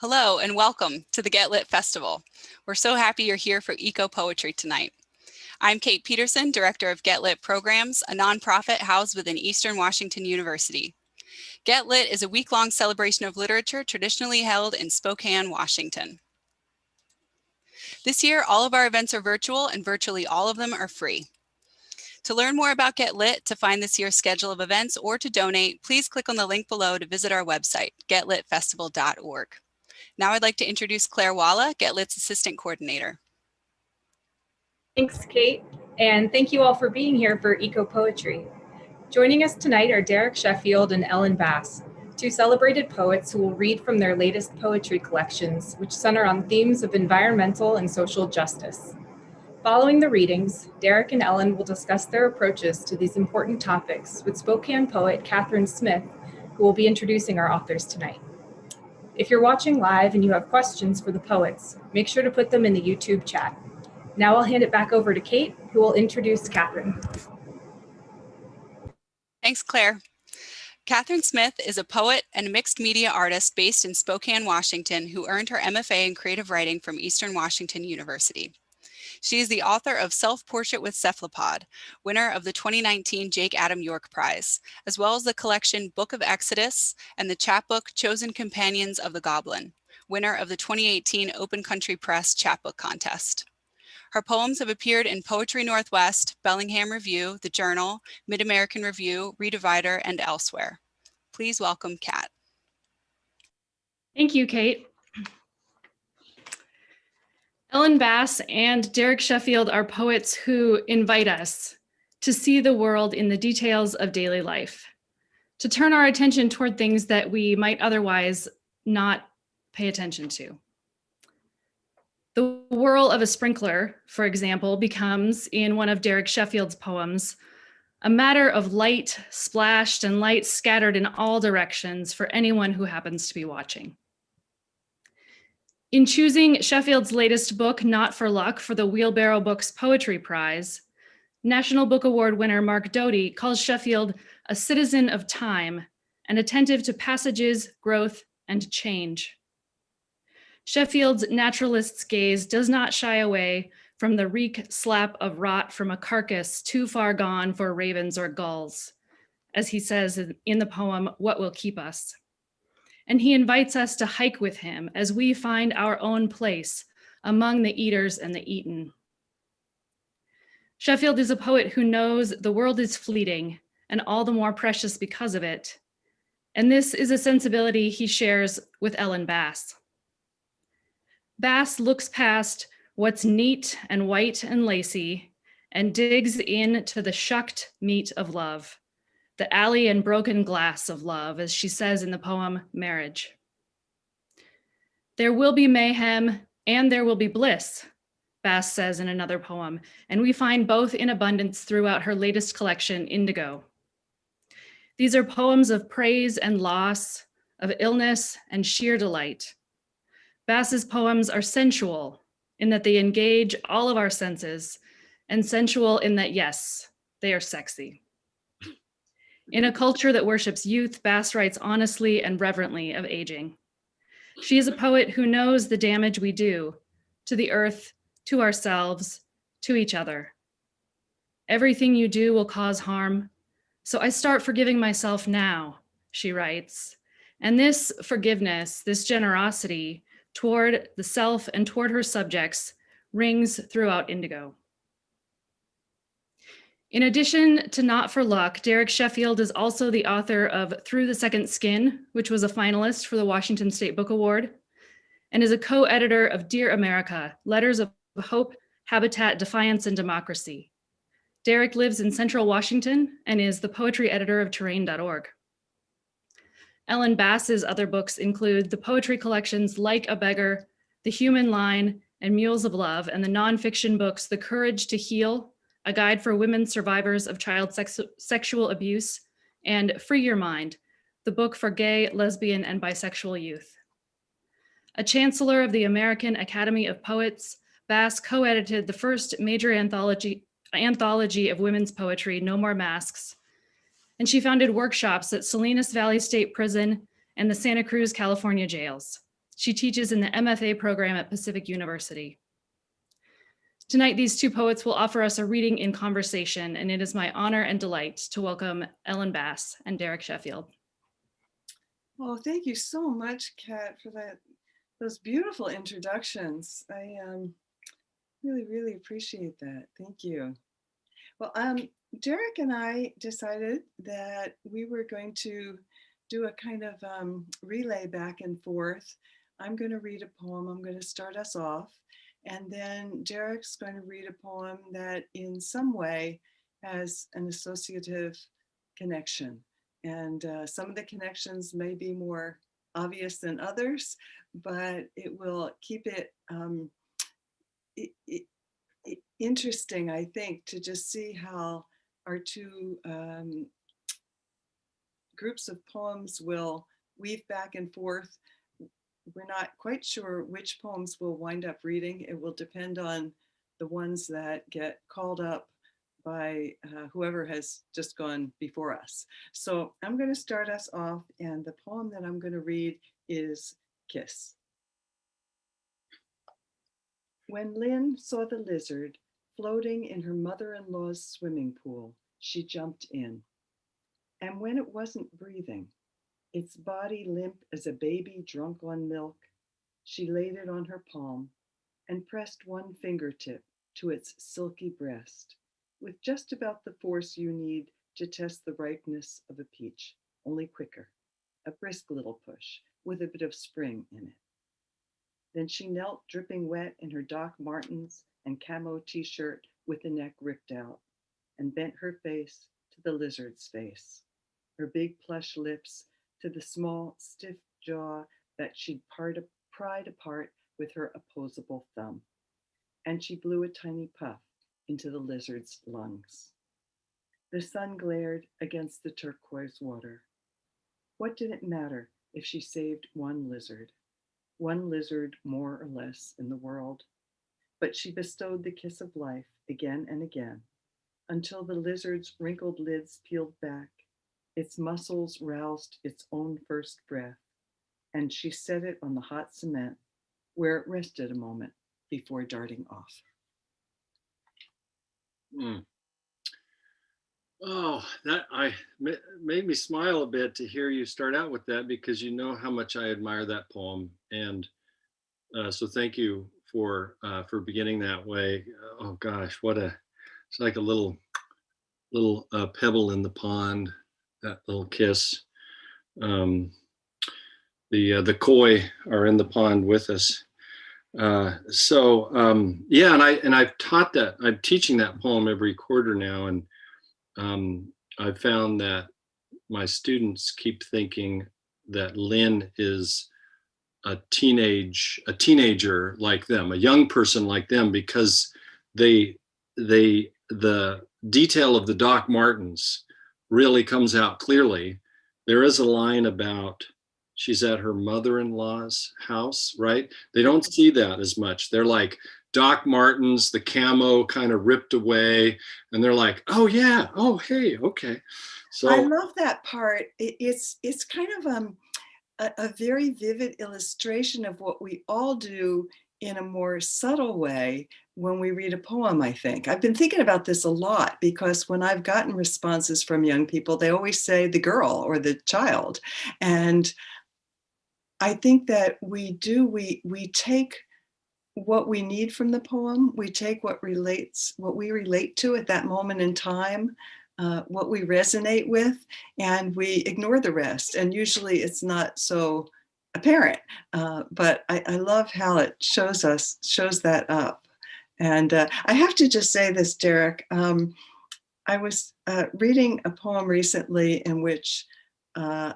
Hello and welcome to the Get Lit Festival. We're so happy you're here for Ecopoetry tonight. I'm Kate Peterson, Director of Get Lit Programs, a nonprofit housed within Eastern Washington University. Get Lit is a week-long celebration of literature traditionally held in Spokane, Washington. This year, all of our events are virtual and virtually all of them are free. To learn more about Get Lit, to find this year's schedule of events, or to donate, please click on the link below to visit our website, getlitfestival.org. Now I'd like to introduce Claire Walla, Get Lit's Assistant Coordinator. Thanks, Kate, and thank you all for being here for Ecopoetry. Joining us tonight are Derek Sheffield and Ellen Bass, two celebrated poets who will read from their latest poetry collections, which center on themes of environmental and social justice. Following the readings, Derek and Ellen will discuss their approaches to these important topics with Spokane poet Catherine Smith, who will be introducing our authors tonight. If you're watching live and you have questions for the poets, make sure to put them in the YouTube chat. Now I'll hand it back over to Kate, who will introduce Catherine. Thanks, Claire. Catherine Smith is a poet and a mixed media artist based in Spokane, Washington, who earned her MFA in creative writing from Eastern Washington University. She is the author of Self-Portrait with Cephalopod, winner of the 2019 Jake Adam York Prize, as well as the collection Book of Exodus and the chapbook Chosen Companions of the Goblin, winner of the 2018 Open Country Press Chapbook Contest. Her poems have appeared in Poetry Northwest, Bellingham Review, The Journal, Mid-American Review, Redivider, and elsewhere. Please welcome Kat. Thank you, Kate. Ellen Bass and Derek Sheffield are poets who invite us to see the world in the details of daily life, to turn our attention toward things that we might otherwise not pay attention to. The whirl of a sprinkler, for example, becomes, in one of Derek Sheffield's poems, a matter of light splashed and light scattered in all directions for anyone who happens to be watching. In choosing Sheffield's latest book, Not for Luck, for the Wheelbarrow Books Poetry Prize, National Book Award winner Mark Doty calls Sheffield a citizen of time and attentive to passages, growth, and change. Sheffield's naturalist's gaze does not shy away from the reek slap of rot from a carcass too far gone for ravens or gulls, as he says in the poem, What Will Keep Us? And he invites us to hike with him as we find our own place among the eaters and the eaten. Sheffield is a poet who knows the world is fleeting and all the more precious because of it. And this is a sensibility he shares with Ellen Bass. Bass looks past what's neat and white and lacy and digs into the shucked meat of love, the alley and broken glass of love, as she says in the poem, Marriage. There will be mayhem and there will be bliss, Bass says in another poem, and we find both in abundance throughout her latest collection, Indigo. These are poems of praise and loss, of illness and sheer delight. Bass's poems are sensual in that they engage all of our senses, and sensual in that, yes, they are sexy. In a culture that worships youth, Bass writes honestly and reverently of aging. She is a poet who knows the damage we do to the earth, to ourselves, to each other. Everything you do will cause harm, so I start forgiving myself now, she writes. And this forgiveness, this generosity toward the self and toward her subjects rings throughout Indigo. In addition to Not for Luck, Derek Sheffield is also the author of Through the Second Skin, which was a finalist for the Washington State Book Award, and is a co-editor of Dear America, Letters of Hope, Habitat, Defiance, and Democracy. Derek lives in Central Washington and is the poetry editor of Terrain.org. Ellen Bass's other books include the poetry collections Like a Beggar, The Human Line, and Mules of Love, and the nonfiction books The Courage to Heal, A Guide for Women Survivors of Child Sexual Abuse, and Free Your Mind, the book for gay, lesbian, and bisexual youth. A chancellor of the American Academy of Poets, Bass co-edited the first major anthology of women's poetry, No More Masks, and she founded workshops at Salinas Valley State Prison and the Santa Cruz, California jails. She teaches in the MFA program at Pacific University. Tonight, these two poets will offer us a reading in conversation, and it is my honor and delight to welcome Ellen Bass and Derek Sheffield. Well, thank you so much, Kat, for those beautiful introductions. I really, really appreciate that. Thank you. Well, Derek and I decided that we were going to do a kind of relay back and forth. I'm going to read a poem. I'm going to start us off. And then Derek's going to read a poem that in some way has an associative connection. And some of the connections may be more obvious than others, but it will keep it, interesting, I think, to just see how our two groups of poems will weave back and forth. We're not quite sure which poems we'll wind up reading. It will depend on the ones that get called up by whoever has just gone before us. So I'm going to start us off, and the poem that I'm going to read is Kiss. When Lynn saw the lizard floating in her mother-in-law's swimming pool, she jumped in. And when it wasn't breathing, its body limp as a baby drunk on milk, she laid it on her palm and pressed one fingertip to its silky breast with just about the force you need to test the ripeness of a peach, only quicker, a brisk little push with a bit of spring in it. Then she knelt dripping wet in her Doc Martens and camo t-shirt with the neck ripped out and bent her face to the lizard's face, her big plush lips to the small, stiff jaw that she'd pried apart with her opposable thumb. And she blew a tiny puff into the lizard's lungs. The sun glared against the turquoise water. What did it matter if she saved one lizard more or less in the world? But she bestowed the kiss of life again and again until the lizard's wrinkled lids peeled back, its muscles roused its own first breath, and she set it on the hot cement where it rested a moment before darting off. Oh, that made me smile a bit to hear you start out with that, because you know how much I admire that poem, and so thank you for beginning that way. Oh gosh, it's like a little pebble in the pond, that little kiss. The koi are in the pond with us. Yeah, and I've taught that. I'm teaching that poem every quarter now, and I've found that my students keep thinking that Lynn is a teenager like them, a young person like them, because the detail of the Doc Martens really comes out clearly. There is a line about she's at her mother-in-law's house, right? They don't see that as much. They're like Doc Martens, the camo kind of ripped away, and they're like, oh yeah, oh hey, okay. So I love that part. It's kind of a very vivid illustration of what we all do in a more subtle way when we read a poem, I think. I've been thinking about this a lot, because when I've gotten responses from young people, they always say the girl or the child. And I think that we take what we need from the poem, we take what we relate to at that moment in time, what we resonate with, and we ignore the rest. And usually it's not so apparent, but I love how it shows that up. And I have to just say this, Derek, I was reading a poem recently in which the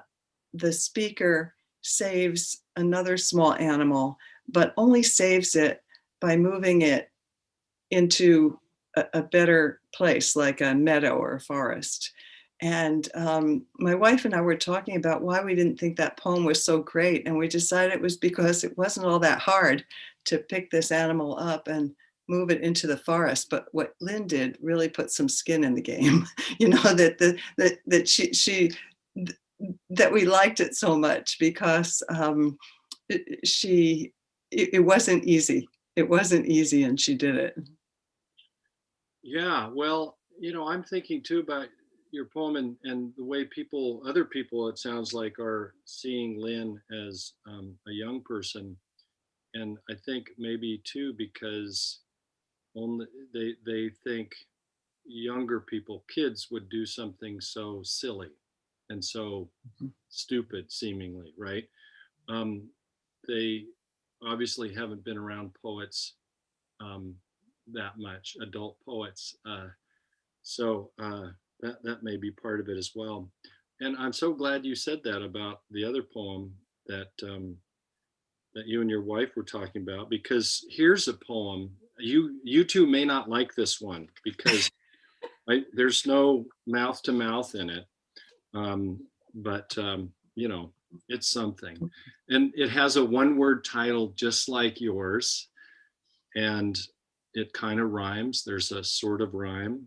speaker saves another small animal, but only saves it by moving it into a better place, like a meadow or a forest. And my wife and I were talking about why we didn't think that poem was so great. And we decided it was because it wasn't all that hard to pick this animal up and move it into the forest. But what Lynn did really put some skin in the game, you know, that we liked it so much, because it wasn't easy. It wasn't easy, and she did it. Yeah, well, I'm thinking too about your poem and the way other people, it sounds like, are seeing Lynn as a young person. And I think maybe too, because only they think younger people, kids, would do something so silly and so stupid, seemingly, right? They obviously haven't been around poets that much, adult poets. So that may be part of it as well. And I'm so glad you said that about the other poem that that you and your wife were talking about, because here's a poem. You two may not like this one because there's no mouth to mouth in it, but it's something, and it has a one-word title just like yours, and it kind of rhymes. There's a sort of rhyme.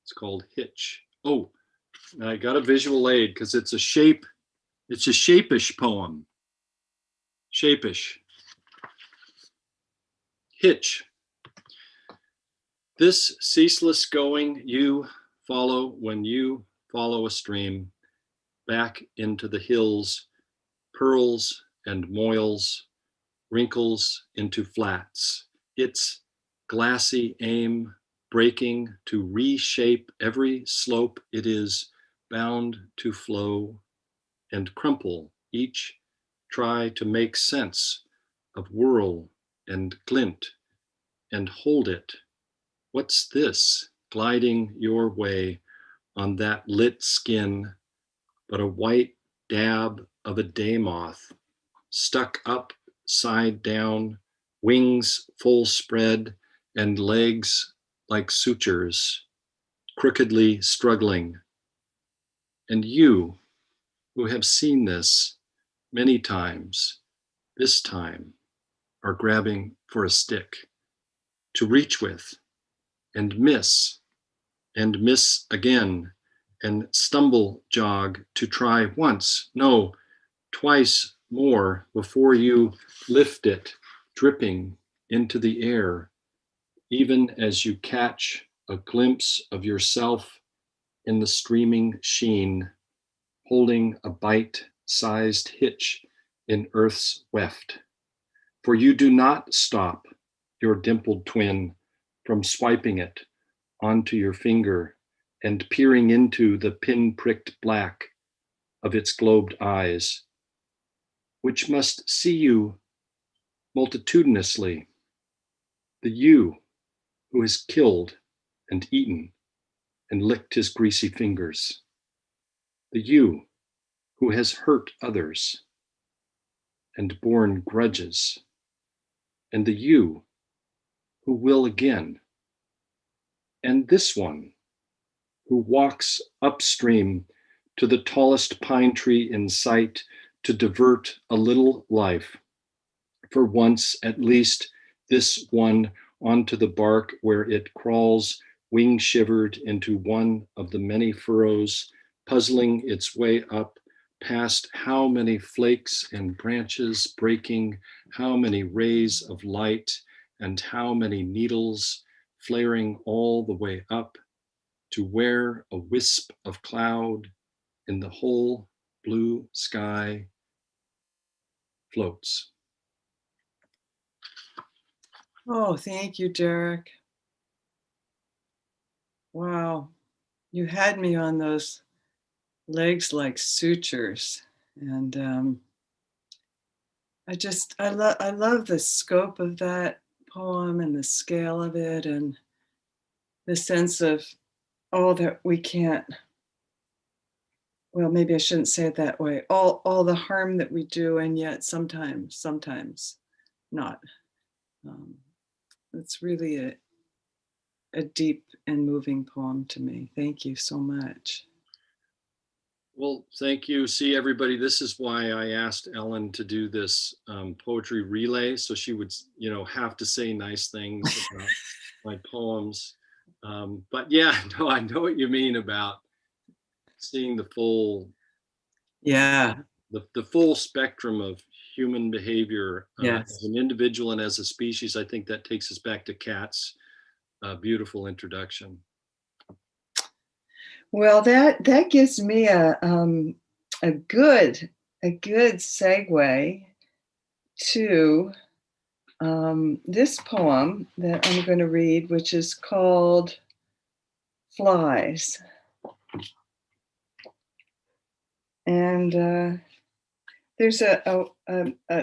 It's called Hitch. Oh, I got a visual aid because it's a Shapish poem. Shapish. Hitch. This ceaseless going you follow when you follow a stream back into the hills, pearls and moils, wrinkles into flats. Its glassy aim breaking to reshape every slope it is bound to flow and crumple, each try to make sense of whirl and glint and hold it. What's this gliding your way on that lit skin, but a white dab of a day moth, stuck up, side down, wings full spread, and legs like sutures, crookedly struggling. And you, who have seen this many times, this time are grabbing for a stick to reach with and miss again and stumble jog to try once, no, twice more before you lift it, dripping into the air, even as you catch a glimpse of yourself in the streaming sheen, holding a bite-sized hitch in earth's weft. For you do not stop your dimpled twin from swiping it onto your finger and peering into the pin-pricked black of its globed eyes, which must see you multitudinously, the you who has killed and eaten and licked his greasy fingers, the you who has hurt others and borne grudges, and the you who will again, and this one who walks upstream to the tallest pine tree in sight to divert a little life, for once at least this one onto the bark where it crawls wing shivered into one of the many furrows, puzzling its way up past how many flakes and branches breaking, how many rays of light, and how many needles flaring all the way up to where a wisp of cloud in the whole blue sky floats. Oh, thank you, Derek. Wow, you had me on those legs like sutures, and I love the scope of that poem and the scale of it, and the sense of that we can't. Well, maybe I shouldn't say it that way. All the harm that we do, and yet sometimes not. It's really a deep and moving poem to me. Thank you so much. Well, thank you. See, everybody, this is why I asked Ellen to do this poetry relay, so she would, have to say nice things about my poems. But yeah, no, I know what you mean about seeing the full, Yeah, the full spectrum of human behavior Yes. as an individual and as a species. I think that takes us back to cats. Beautiful introduction. Well, that gives me a good segue to this poem that I'm going to read, which is called Flies. And there's a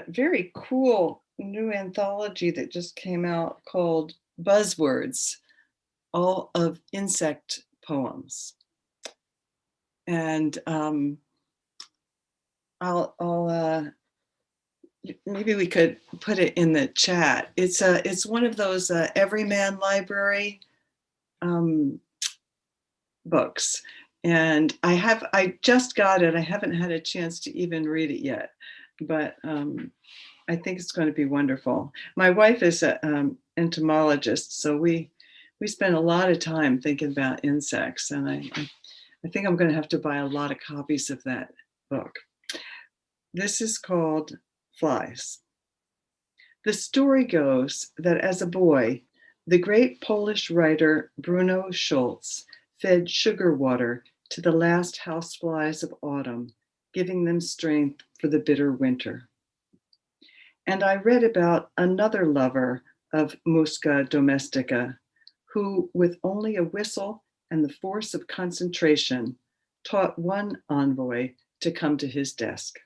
very cool new anthology that just came out called Buzzwords, all of insect poems. And I'll maybe we could put it in the chat. It's one of those Everyman Library books, and I just got it. I haven't had a chance to even read it yet, but I think it's going to be wonderful. My wife is an entomologist, so we spend a lot of time thinking about insects, and I think I'm going to have to buy a lot of copies of that book. This is called Flies. The story goes that as a boy, the great Polish writer Bruno Schulz fed sugar water to the last houseflies of autumn, giving them strength for the bitter winter. And I read about another lover of Musca domestica, who, with only a whistle and the force of concentration, taught one envoy to come to his desk.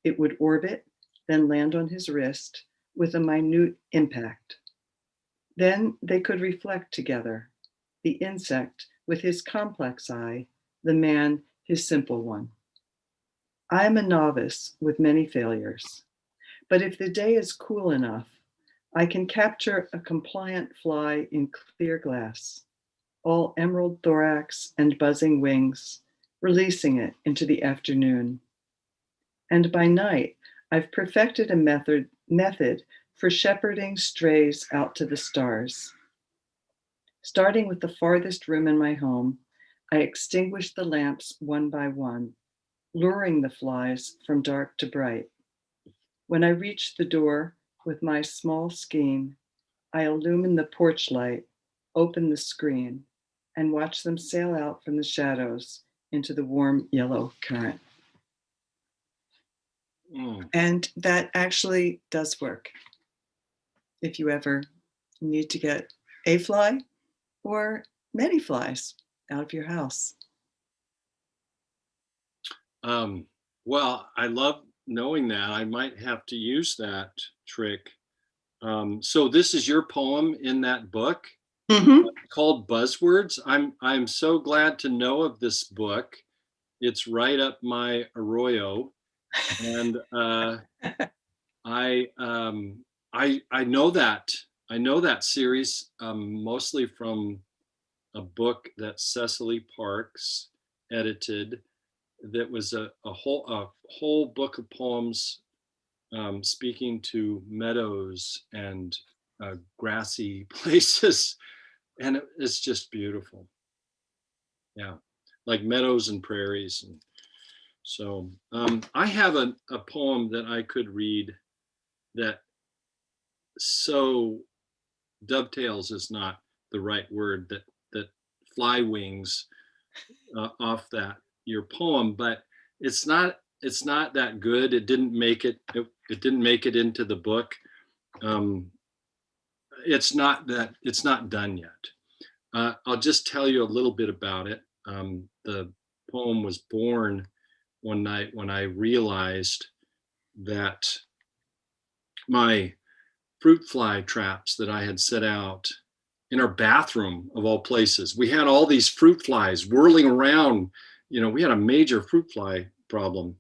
It would orbit, then land on his wrist with a minute impact. Then they could reflect together, the insect with his complex eye, the man his simple one. I am a novice with many failures, but if the day is cool enough, I can capture a compliant fly in clear glass, all emerald thorax and buzzing wings, releasing it into the afternoon. And by night, I've perfected a method for shepherding strays out to the stars. Starting with the farthest room in my home, I extinguish the lamps one by one, luring the flies from dark to bright. When I reach the door with my small skein, I illumine the porch light, open the screen, and watch them sail out from the shadows into the warm yellow current. And that actually does work. If you ever need to get a fly or many flies out of your house. Well, I love knowing that. I might have to use that trick. So this is your poem in that book called Buzzwords. I'm so glad to know of this book. It's right up my arroyo, and I know that series mostly from a book that Cecily Parks edited. That was a whole book of poems speaking to meadows and grassy places, and it's just beautiful. Yeah, like meadows and prairies. And so I have a poem that I could read that so dovetails is not the right word, that fly wings off that your poem, but it's not that good. It didn't make it into the book. It's not done yet. I'll just tell you a little bit about it. The poem was born one night when I realized that my fruit fly traps that I had set out in our bathroom, of all places, we had all these fruit flies whirling around. We had a major fruit fly problem,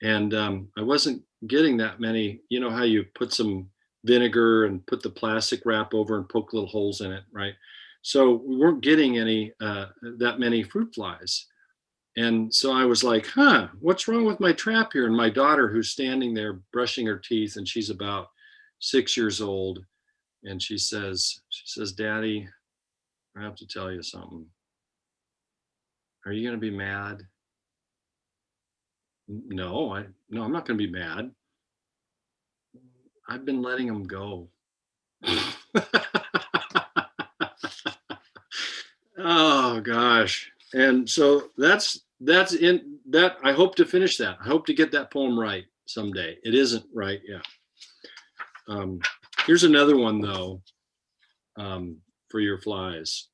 and I wasn't getting that many. You know how you put some vinegar and put the plastic wrap over and poke little holes in it, right? So we weren't getting any that many fruit flies. And so I was like, what's wrong with my trap here? And my daughter, who's standing there brushing her teeth, and she's about 6 years old, and she says, Daddy, I have to tell you something. Are you going to be mad? No, I'm not going to be mad. I've been letting them go. Oh gosh. And so that's in that. I hope to finish that. I hope to get that poem right someday. It isn't right yet. Here's another one though, for your flies.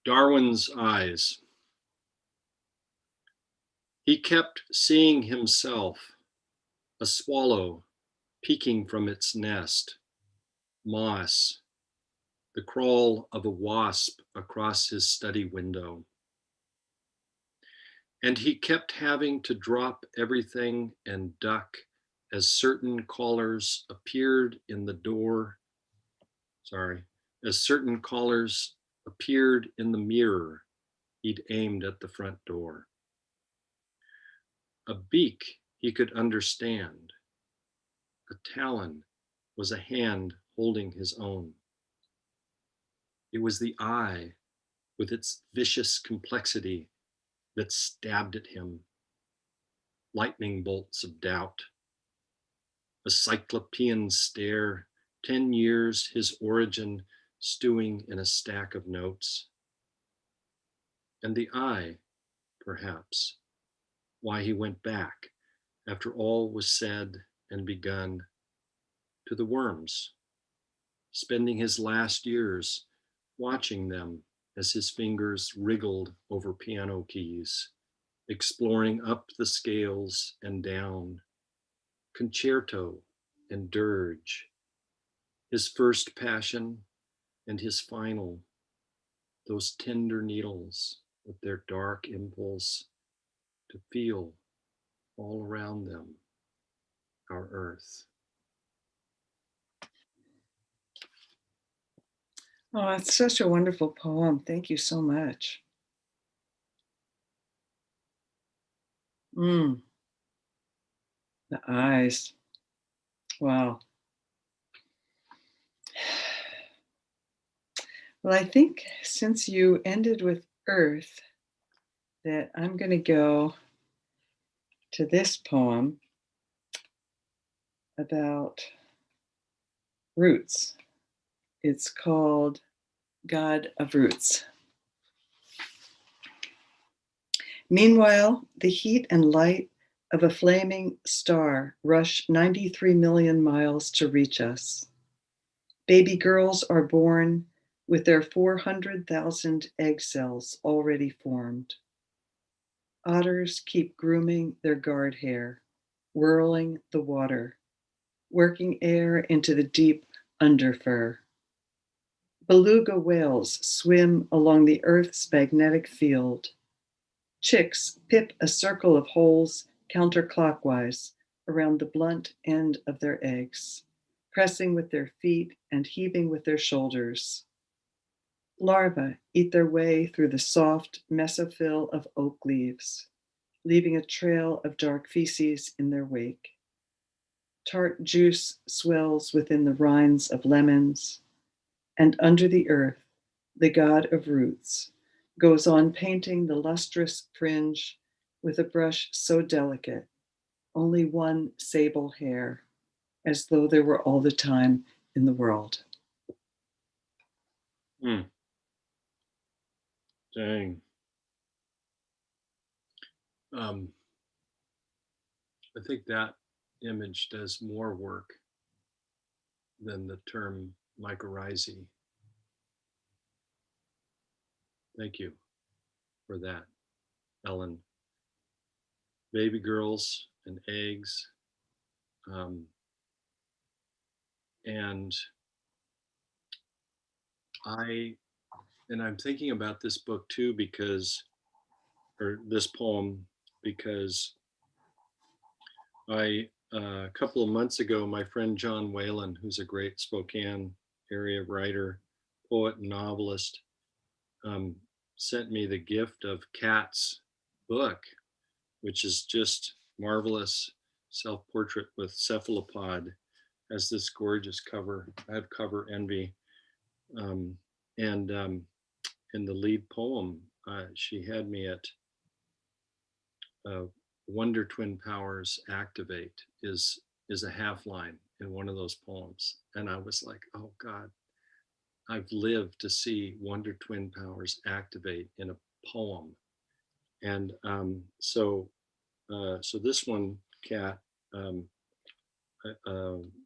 Darwin's eyes. He kept seeing himself, a swallow peeking from its nest, moss, the crawl of a wasp across his study window. And he kept having to drop everything and duck as certain callers appeared in the door. As certain callers appeared in the mirror he'd aimed at the front door. A beak he could understand. A talon was a hand holding his own. It was the eye with its vicious complexity that stabbed at him, lightning bolts of doubt. A cyclopean stare, 10 years his origin stewing in a stack of notes. And the eye, perhaps, why he went back, after all was said and begun, to the worms, spending his last years watching them as his fingers wriggled over piano keys, exploring up the scales and down, concerto and dirge, his first passion and his final, those tender needles with their dark impulse to feel all around them our earth. Oh, it's such a wonderful poem. Thank you so much. The eyes. Wow. Well, I think since you ended with earth, that I'm going to go to this poem about roots. It's called God of Roots. Meanwhile, the heat and light of a flaming star rush 93 million miles to reach us. Baby girls are born with their 400,000 egg cells already formed. Otters keep grooming their guard hair, whirling the water, working air into the deep underfur. Beluga whales swim along the Earth's magnetic field. Chicks pip a circle of holes counterclockwise around the blunt end of their eggs, pressing with their feet and heaving with their shoulders. Larvae eat their way through the soft mesophyll of oak leaves, leaving a trail of dark feces in their wake. Tart juice swells within the rinds of lemons, and under the earth, the god of roots goes on painting the lustrous fringe with a brush so delicate, only one sable hair, as though there were all the time in the world. Dang. I think that image does more work than the term mycorrhizae. Thank you for that, Ellen. Baby girls and eggs. And I'm thinking about this book too or this poem, because a couple of months ago, my friend John Whalen, who's a great Spokane area writer, poet, and novelist, sent me the gift of Kat's book, which is just marvelous self-portrait with cephalopod, has this gorgeous cover. I have cover envy. And in the lead poem, she had me at Wonder Twin Powers Activate is is a half line in one of those poems. And I was like, oh God, I've lived to see Wonder Twin powers activate in a poem. And so this one, Kat,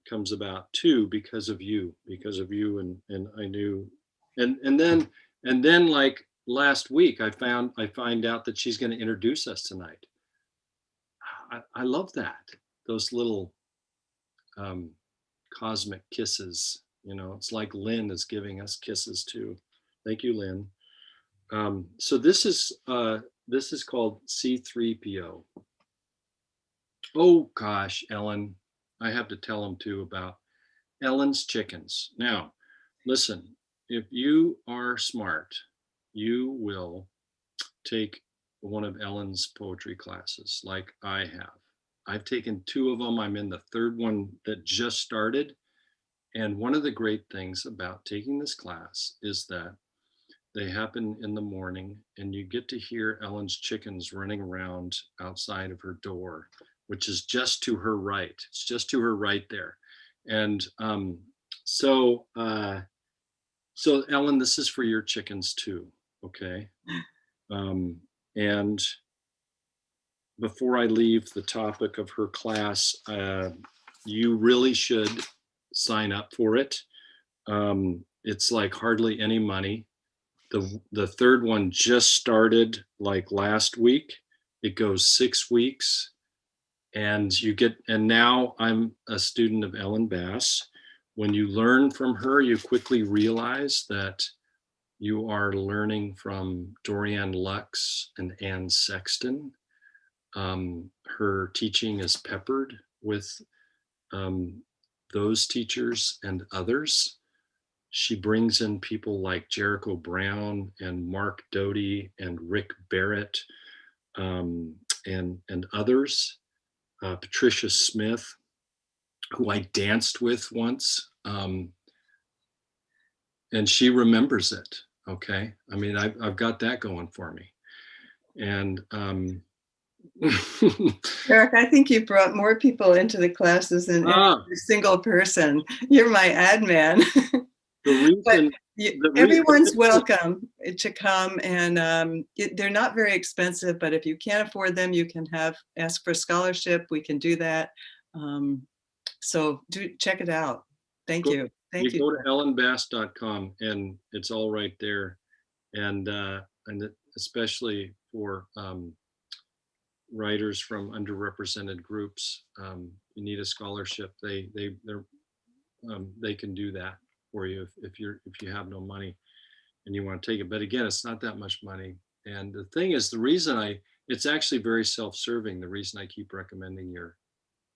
comes about too because of you, and I knew, and then like last week I find out that she's going to introduce us tonight. I love that, those little cosmic kisses. You know, it's like Lynn is giving us kisses too. Thank you, Lynn. So this is called C3PO. Oh gosh, Ellen, I have to tell them too about Ellen's chickens. Now, listen, if you are smart, you will take one of Ellen's poetry classes like I have. I've taken 2 of them. I'm in the 3rd one that just started. And one of the great things about taking this class is that they happen in the morning and you get to hear Ellen's chickens running around outside of her door, which is just to her right. It's just to her right there. And so Ellen, this is for your chickens too, okay? And before I leave the topic of her class, you really should sign up for it. It's like hardly any money. The 3rd one just started like last week. It goes 6 weeks, and now I'm a student of Ellen Bass. When you learn from her, you quickly realize that you are learning from Dorianne Lux and Anne Sexton. Her teaching is peppered with those teachers and others. She brings in people like Jericho Brown and Mark Doty and Rick Barrett and others. Patricia Smith, who I danced with once, and she remembers it. Okay, I mean, I've got that going for me, and Eric, I think you brought more people into the classes than every single person. You're my ad man. Everyone's welcome to come, and they're not very expensive, but if you can't afford them, you can ask for a scholarship. We can do that. So do check it out. Thank you. Thank you. Go to ellenbass.com and it's all right there. And especially for writers from underrepresented groups, you need a scholarship. They can do that for you if you have no money and you want to take it. But again, it's not that much money. And the thing is, it's actually very self-serving. The reason I keep recommending your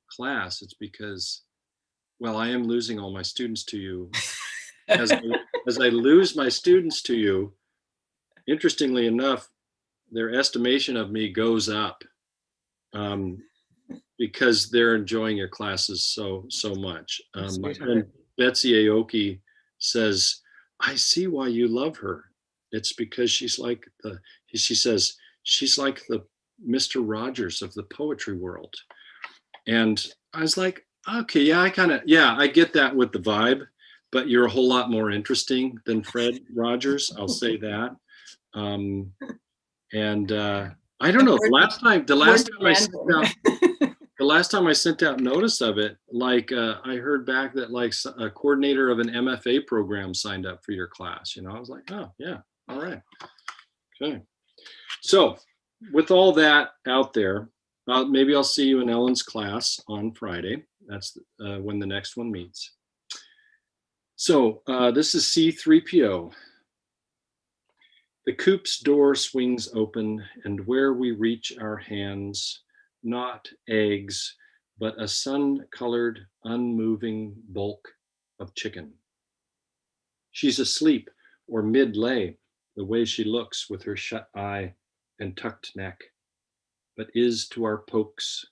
class, it's because, well, I am losing all my students to you. As I lose my students to you, interestingly enough, their estimation of me goes up because they're enjoying your classes so much. My friend Betsy Aoki says, I see why you love her. It's because she says she's like the Mr. Rogers of the poetry world. And I was like, okay, yeah, I get that with the vibe, but you're a whole lot more interesting than Fred Rogers. I'll say that. I don't know. The last time I sent out notice of it, like I heard back that like a coordinator of an MFA program signed up for your class. You know, I was like, oh yeah, all right, okay. So with all that out there, maybe I'll see you in Ellen's class on Friday. That's when the next one meets. So this is C3PO. The coop's door swings open, and where we reach our hands, not eggs, but a sun-colored, unmoving bulk of chicken. She's asleep or mid-lay, the way she looks with her shut eye and tucked neck, but is to our pokes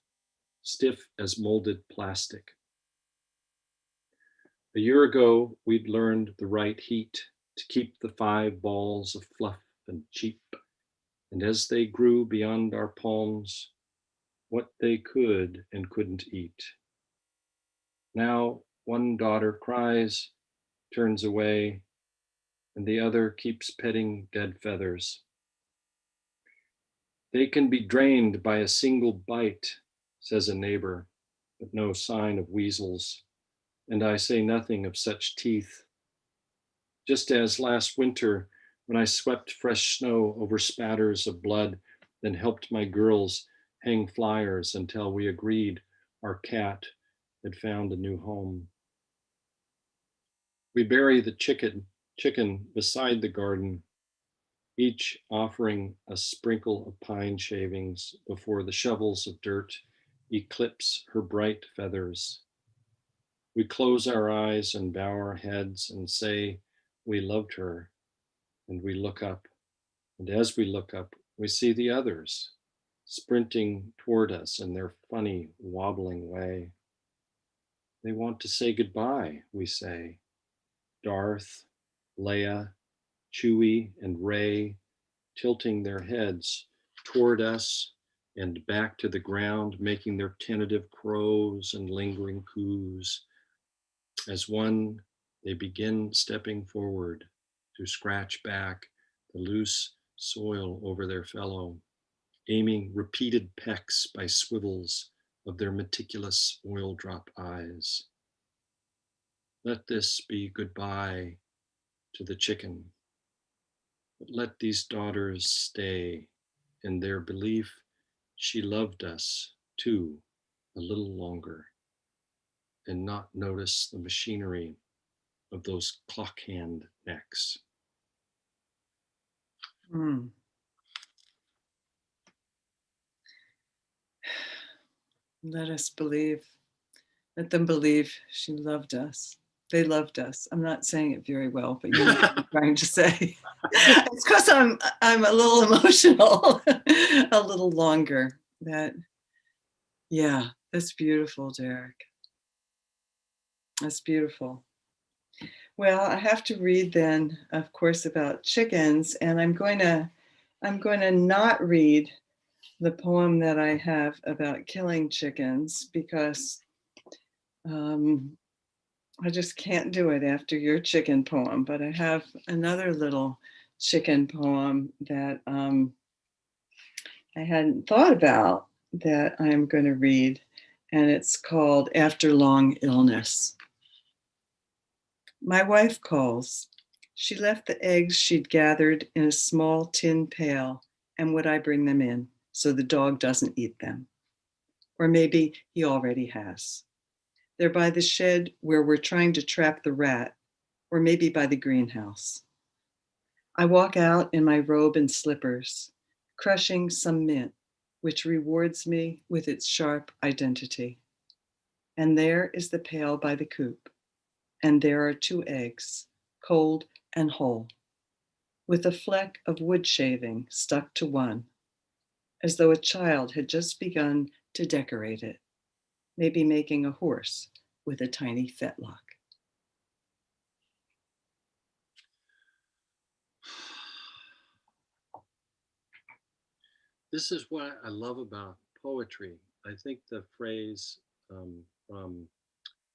stiff as molded plastic. A year ago, we'd learned the right heat to keep the 5 balls of fluff and cheap, and as they grew beyond our palms, what they could and couldn't eat. Now one daughter cries, turns away, and the other keeps petting dead feathers. They can be drained by a single bite, says a neighbor, but no sign of weasels, and I say nothing of such teeth. Just as last winter, when I swept fresh snow over spatters of blood, then helped my girls hang flyers until we agreed our cat had found a new home. We bury the chicken beside the garden, each offering a sprinkle of pine shavings before the shovels of dirt eclipse her bright feathers. We close our eyes and bow our heads and say we loved her, and we look up. And as we look up, we see the others sprinting toward us in their funny, wobbling way. They want to say goodbye, we say. Darth, Leia, Chewie, and Rey tilting their heads toward us and back to the ground, making their tentative crows and lingering coos. As one, they begin stepping forward to scratch back the loose soil over their fellow, aiming repeated pecks by swivels of their meticulous oil drop eyes. Let this be goodbye to the chicken, but let these daughters stay in their belief she loved us too a little longer, and not notice the machinery of those clock hand necks. Mm. Let us believe. Let them believe she loved us. They loved us. I'm not saying it very well, but you know what I'm trying to say. It's because I'm a little emotional, a little longer. Yeah, that's beautiful, Derek. That's beautiful. Well, I have to read then, of course, about chickens, and I'm going to not read the poem that I have about killing chickens because I just can't do it after your chicken poem. But I have another little chicken poem that I hadn't thought about that I'm going to read, and it's called After Long Illness. My wife calls. She left the eggs she'd gathered in a small tin pail, and would I bring them in so the dog doesn't eat them? Or maybe he already has. They're by the shed where we're trying to trap the rat, or maybe by the greenhouse. I walk out in my robe and slippers, crushing some mint, which rewards me with its sharp identity. And there is the pail by the coop, and there are 2 eggs, cold and whole, with a fleck of wood shaving stuck to one, as though a child had just begun to decorate it, maybe making a horse with a tiny fetlock. This is what I love about poetry. I think the phrase from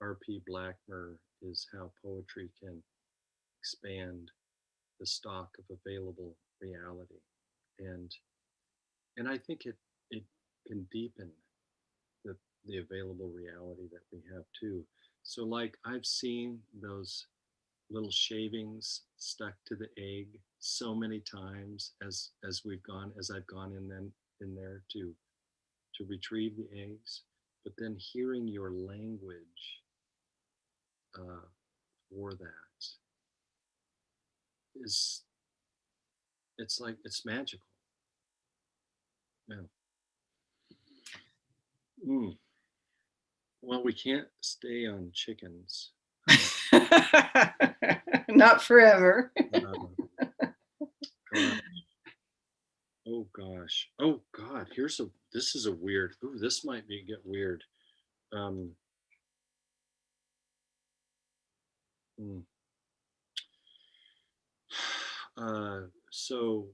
R.P. Blackmer is how poetry can expand the stock of available reality, and I think it can deepen the available reality that we have too. So, like, I've seen those little shavings stuck to the egg so many times as I've gone in there to retrieve the eggs, but then hearing your language uh, for that is, it's like it's magical. Yeah. Mm. Well, we can't stay on chickens. Not forever. Oh gosh. Oh God. This is a weird. Ooh, this might get weird. Um, mm. So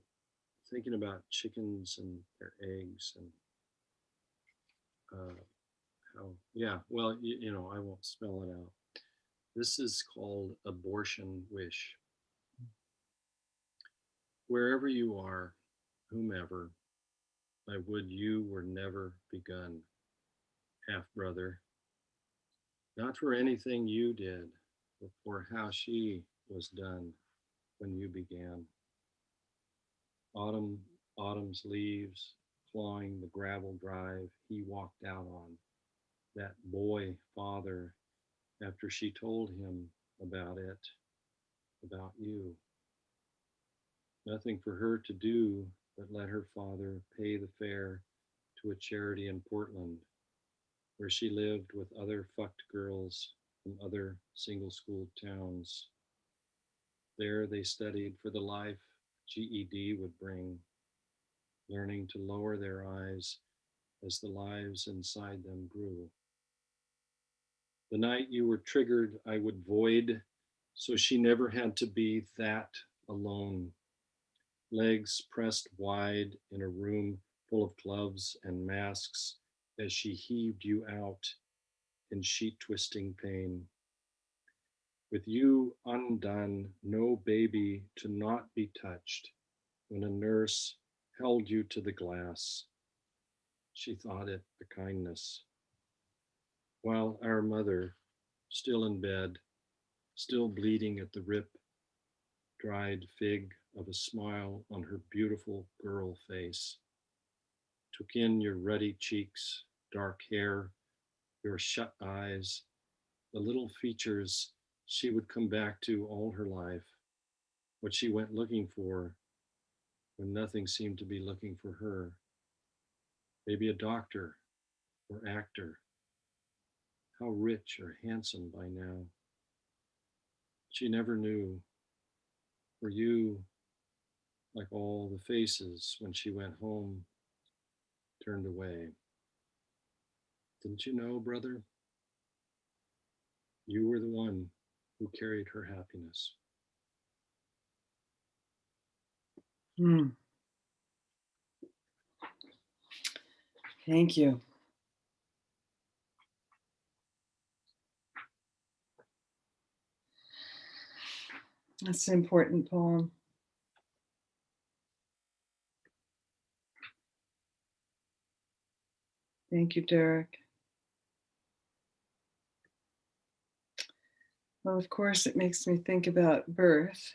thinking about chickens and their eggs and how, yeah, well, you know, I won't spell it out. This is called Abortion Wish. Wherever you are, whomever, I would you were never begun, half brother, not for anything you did, but for how she was done when you began. Autumn, autumn's leaves clawing the gravel drive he walked out on, that boy father, after she told him about it, about you. Nothing for her to do but let her father pay the fare to a charity in Portland, where she lived with other fucked girls from other single school towns. There they studied for the life GED would bring, learning to lower their eyes as the lives inside them grew. The night you were triggered, I would void, so she never had to be that alone. Legs pressed wide in a room full of gloves and masks as she heaved you out in sheet twisting pain. With you undone, no baby to not be touched, when a nurse held you to the glass, she thought it a kindness. While our mother, still in bed, still bleeding at the rip, dried fig of a smile on her beautiful girl face, took in your ruddy cheeks, dark hair, your shut eyes, the little features she would come back to all her life, what she went looking for when nothing seemed to be looking for her. Maybe a doctor or actor, how rich or handsome by now. She never knew. For you, like all the faces when she went home, turned away. Didn't you know, brother? You were the one who carried her happiness. Hmm. Thank you. That's an important poem. Thank you, Derek. Well, of course, it makes me think about birth.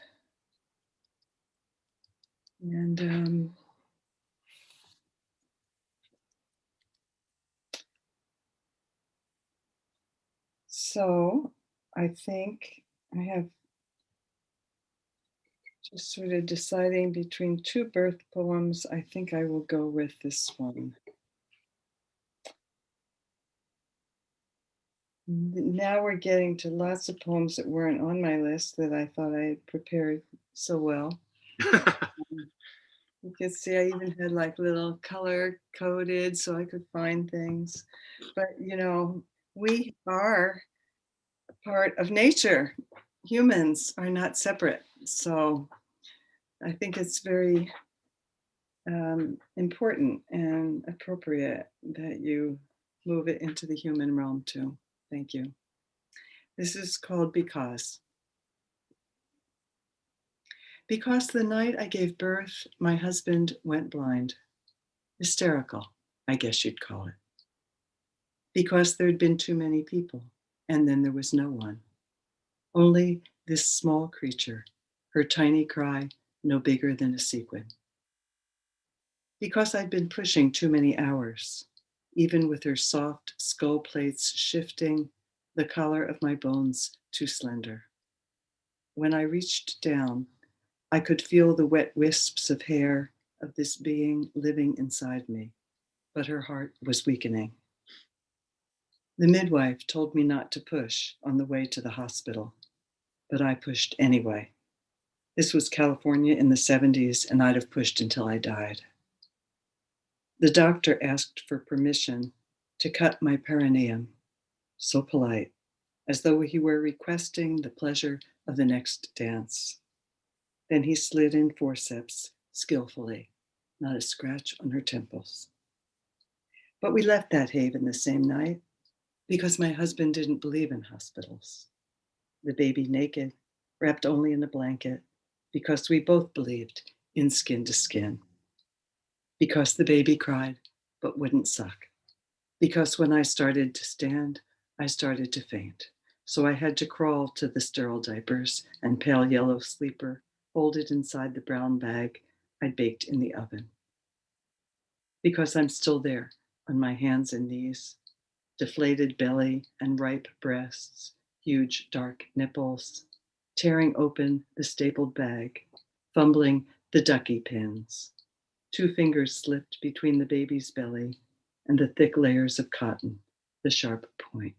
And so I think I have just sort of deciding between two birth poems. I think I will go with this one. Now we're getting to lots of poems that weren't on my list that I thought I had prepared so well. You can see I even had like little color coded so I could find things. But you know, we are part of nature. Humans are not separate. So I think it's very important and appropriate that you move it into the human realm too. Thank you. This is called Because. Because the night I gave birth, my husband went blind. Hysterical, I guess you'd call it. Because there'd been too many people, and then there was no one. Only this small creature, her tiny cry no bigger than a sequin. Because I'd been pushing too many hours, even with her soft skull plates shifting, the collar of my bones too slender. When I reached down, I could feel the wet wisps of hair of this being living inside me, but her heart was weakening. The midwife told me not to push on the way to the hospital, but I pushed anyway. This was California in the 70s, and I'd have pushed until I died. The doctor asked for permission to cut my perineum, so polite, as though he were requesting the pleasure of the next dance. Then he slid in forceps skillfully, not a scratch on her temples. But we left that haven the same night, because my husband didn't believe in hospitals. The baby naked, wrapped only in a blanket, because we both believed in skin to skin. Because the baby cried, but wouldn't suck. Because when I started to stand, I started to faint. So I had to crawl to the sterile diapers and pale yellow sleeper, folded inside the brown bag I'd baked in the oven. Because I'm still there on my hands and knees, deflated belly and ripe breasts, huge dark nipples, tearing open the stapled bag, fumbling the ducky pins. 2 fingers slipped between the baby's belly and the thick layers of cotton, the sharp point.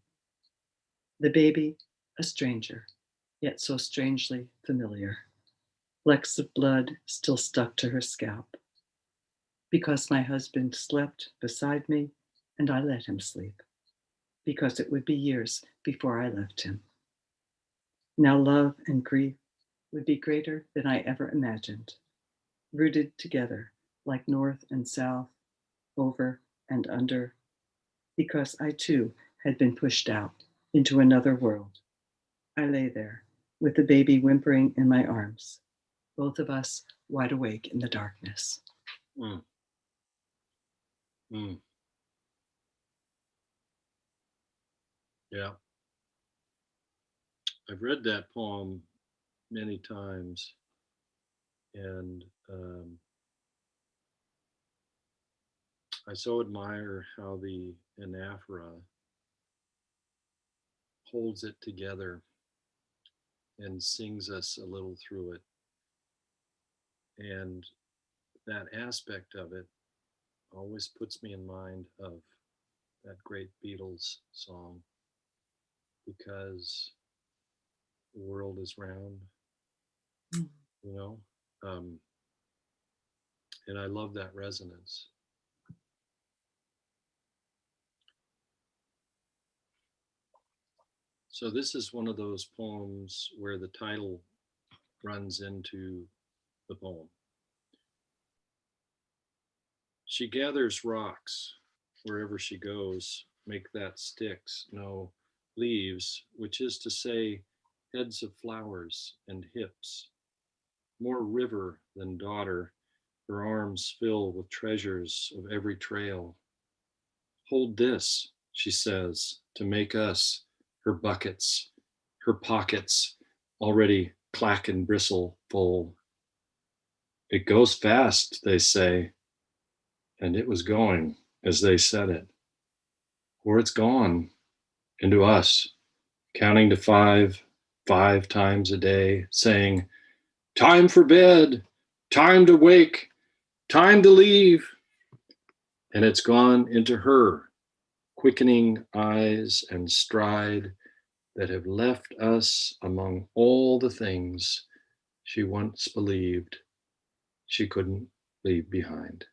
The baby, a stranger, yet so strangely familiar. Flecks of blood still stuck to her scalp. Because my husband slept beside me and I let him sleep. Because it would be years before I left him. Now love and grief would be greater than I ever imagined, rooted together like north and south, over and under, because I too had been pushed out into another world. I lay there with the baby whimpering in my arms, both of us wide awake in the darkness. Mm. Mm. Yeah. I've read that poem many times, and I so admire how the anaphora holds it together and sings us a little through it. And that aspect of it always puts me in mind of that great Beatles song, because the world is round, you know? And I love that resonance. So this is one of those poems where the title runs into the poem. She gathers rocks wherever she goes, make that sticks, no leaves, which is to say, heads of flowers and hips. More river than daughter, her arms fill with treasures of every trail. Hold this, she says, to make us her buckets, her pockets already clack and bristle full. It goes fast, they say, and it was going as they said it. Or it's gone into us, counting to 5, 5 times a day, saying, time for bed, time to wake, time to leave. And it's gone into her, quickening eyes and stride that have left us among all the things she once believed she couldn't leave behind.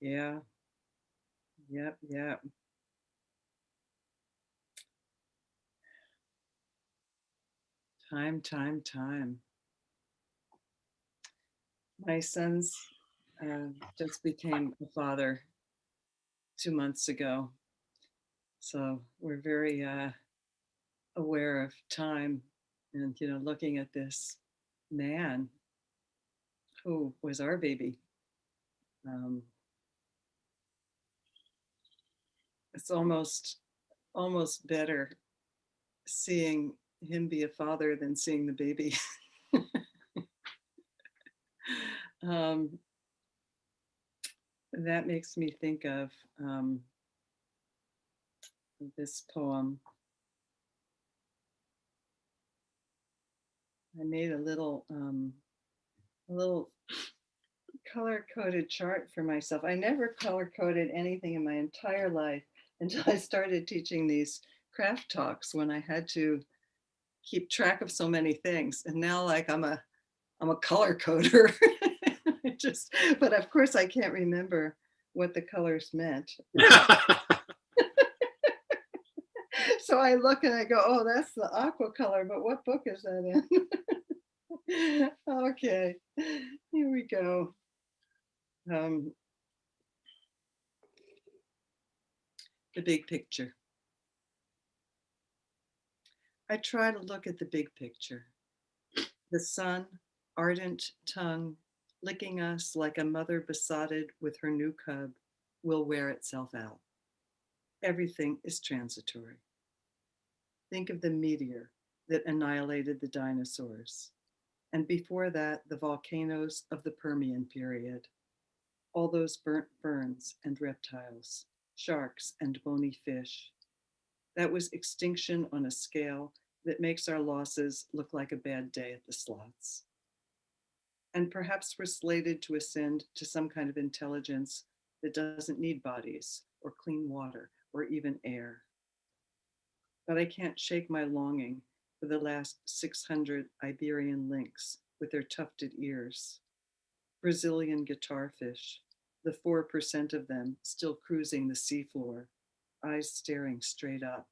Yeah. Yep. Time. My son's just became a father 2 months ago. So we're very aware of time and, looking at this man who was our baby. It's almost better seeing him be a father than seeing the baby. That makes me think of this poem. I made a little color-coded chart for myself. I never color-coded anything in my entire life until I started teaching these craft talks, when I had to keep track of so many things. And now, like, I'm a color coder. But of course I can't remember what the colors meant. So I look and I go, oh, that's the aqua color, but what book is that in? Okay, here we go. The big picture. I try to look at the big picture. The sun, ardent tongue, licking us like a mother besotted with her new cub, will wear itself out. Everything is transitory. Think of the meteor that annihilated the dinosaurs. And before that, the volcanoes of the Permian period. All those burnt ferns and reptiles, sharks and bony fish. That was extinction on a scale that makes our losses look like a bad day at the slots. And perhaps we're slated to ascend to some kind of intelligence that doesn't need bodies or clean water or even air. But I can't shake my longing for the last 600 Iberian lynx with their tufted ears, Brazilian guitarfish, the 4% of them still cruising the seafloor, eyes staring straight up,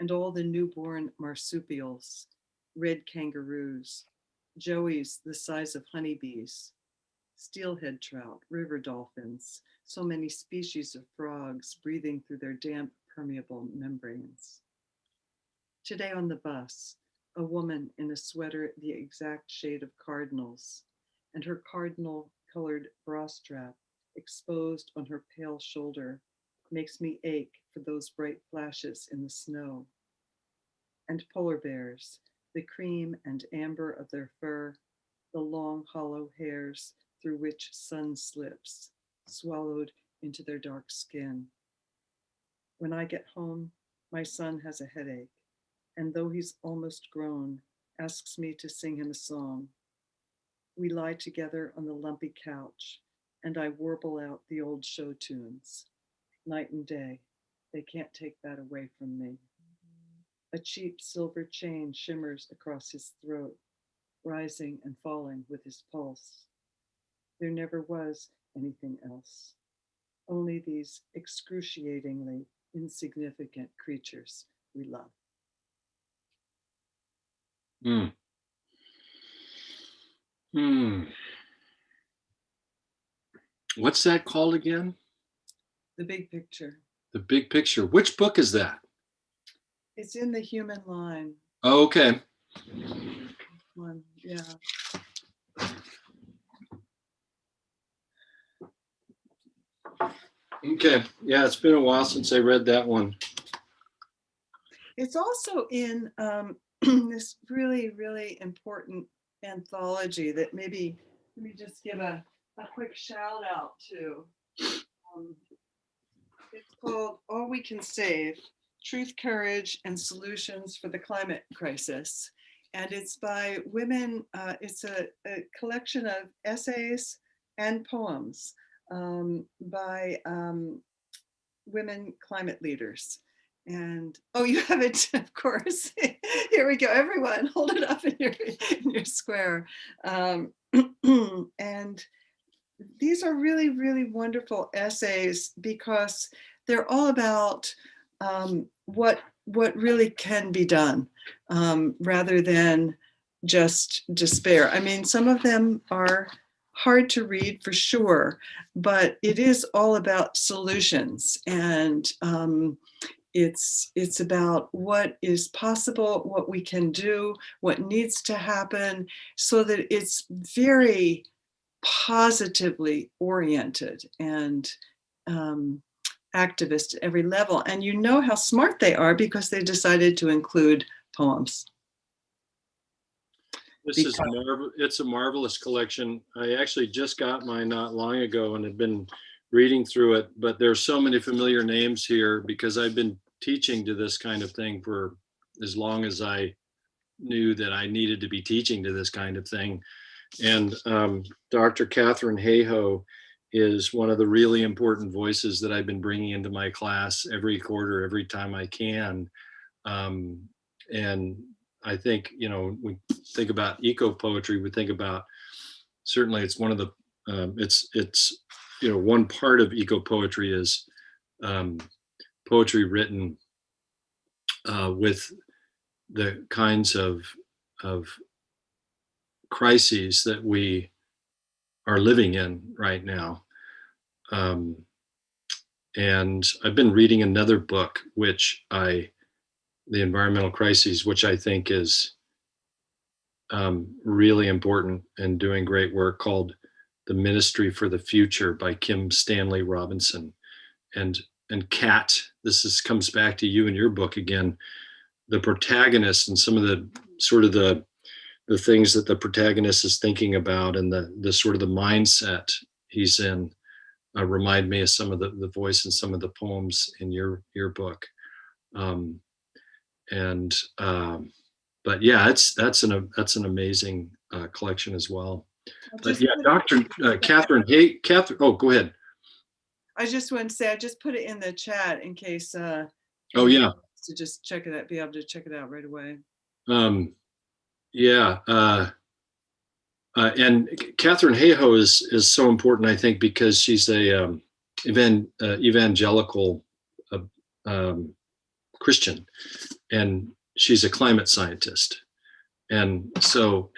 and all the newborn marsupials, red kangaroos, joeys the size of honeybees, steelhead trout, river dolphins, so many species of frogs breathing through their damp, permeable membranes. Today on the bus, a woman in a sweater the exact shade of cardinals, and her cardinal-colored bra strap exposed on her pale shoulder makes me ache for those bright flashes in the snow. And polar bears, the cream and amber of their fur, the long hollow hairs through which sun slips, swallowed into their dark skin. When I get home, my son has a headache, and though he's almost grown, asks me to sing him a song. We lie together on the lumpy couch, and I warble out the old show tunes. Night and day, they can't take that away from me. A cheap silver chain shimmers across his throat, rising and falling with his pulse. There never was anything else, only these excruciatingly insignificant creatures we love. Hmm. Hmm. What's that called again? The big picture. The big picture. Which book is that? It's in the human line. Oh, okay. One, yeah. Okay. Yeah, it's been a while since I read that one. It's also in this really, really important anthology that maybe let me just give a quick shout out to. It's called All We Can Save, Truth, Courage, and Solutions for the Climate Crisis. And it's by women, it's a collection of essays and poems by women climate leaders. And oh, you have it, of course. Here we go, everyone, hold it up in your square. And these are really, really wonderful essays because they're all about what really can be done rather than just despair. I mean, some of them are hard to read for sure, but it is all about solutions, and it's about what is possible, what we can do, what needs to happen, so that it's very positively oriented and activist at every level. And you know how smart they are because they decided to include poems. It's a marvelous collection. I actually just got mine not long ago and have been reading through it, but there's so many familiar names here because I've been teaching to this kind of thing for as long as I knew that I needed to be teaching to this kind of thing. And Dr. Catherine Hayhoe is one of the really important voices that I've been bringing into my class every quarter, every time I can. And I think, you know, we think about eco-poetry, we think about, certainly it's one of the, it's, you know, one part of eco-poetry is poetry written with the kinds of crises that we are living in right now. And I've been reading another book, the environmental crises, which I think is really important and doing great work, called The Ministry for the Future by Kim Stanley Robinson. And Kat, comes back to you in your book again, the protagonist and some of the sort of the things that the protagonist is thinking about, and the sort of the mindset he's in remind me of some of the voice in some of the poems in your book. But yeah, that's an amazing collection as well. But yeah, Dr. Catherine, hey, Catherine, oh, go ahead. I just want to say, I just put it in the chat in case. Oh yeah. To just check it out, be able to check it out right away. Yeah. And Catherine Hayhoe is so important, I think, because she's a evangelical Christian, and she's a climate scientist, and so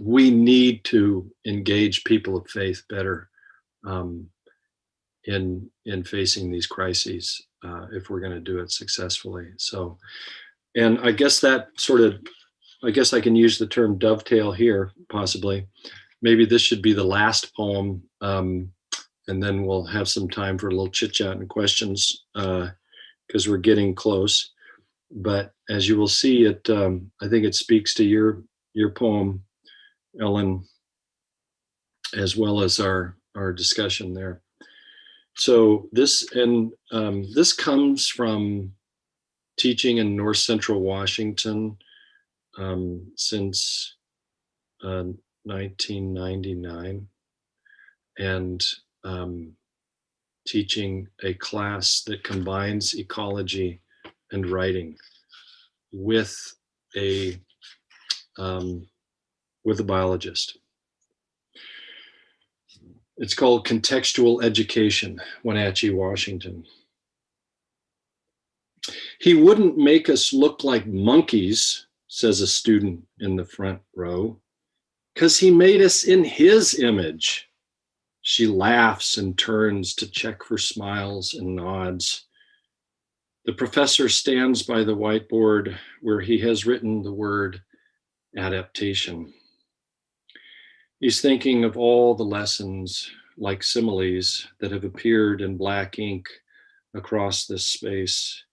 we need to engage people of faith better in facing these crises if we're going to do it successfully. So, and I guess I can use the term dovetail here, possibly. Maybe this should be the last poem, and then we'll have some time for a little chit chat and questions because we're getting close. But as you will see, I think it speaks to your poem, Ellen, as well as our discussion there. So this comes from teaching in North Central Washington since 1999, and teaching a class that combines ecology and writing with a biologist. It's called Contextual Education, Wenatchee, Washington. He wouldn't make us look like monkeys, says a student in the front row, because he made us in his image. She laughs and turns to check for smiles and nods. The professor stands by the whiteboard where he has written the word adaptation. He's thinking of all the lessons, like similes, that have appeared in black ink across this space,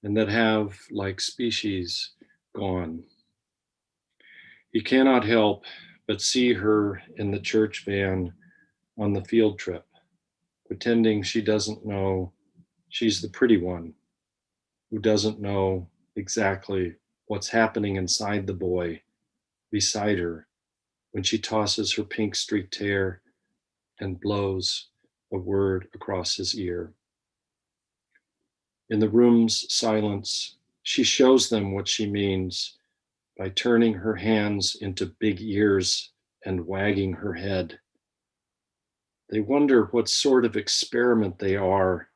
and that have, like species, gone. He cannot help but see her in the church van on the field trip, pretending she doesn't know she's the pretty one who doesn't know exactly what's happening inside the boy beside her when she tosses her pink streaked hair and blows a word across his ear. In the room's silence, she shows them what she means by turning her hands into big ears and wagging her head. They wonder what sort of experiment they are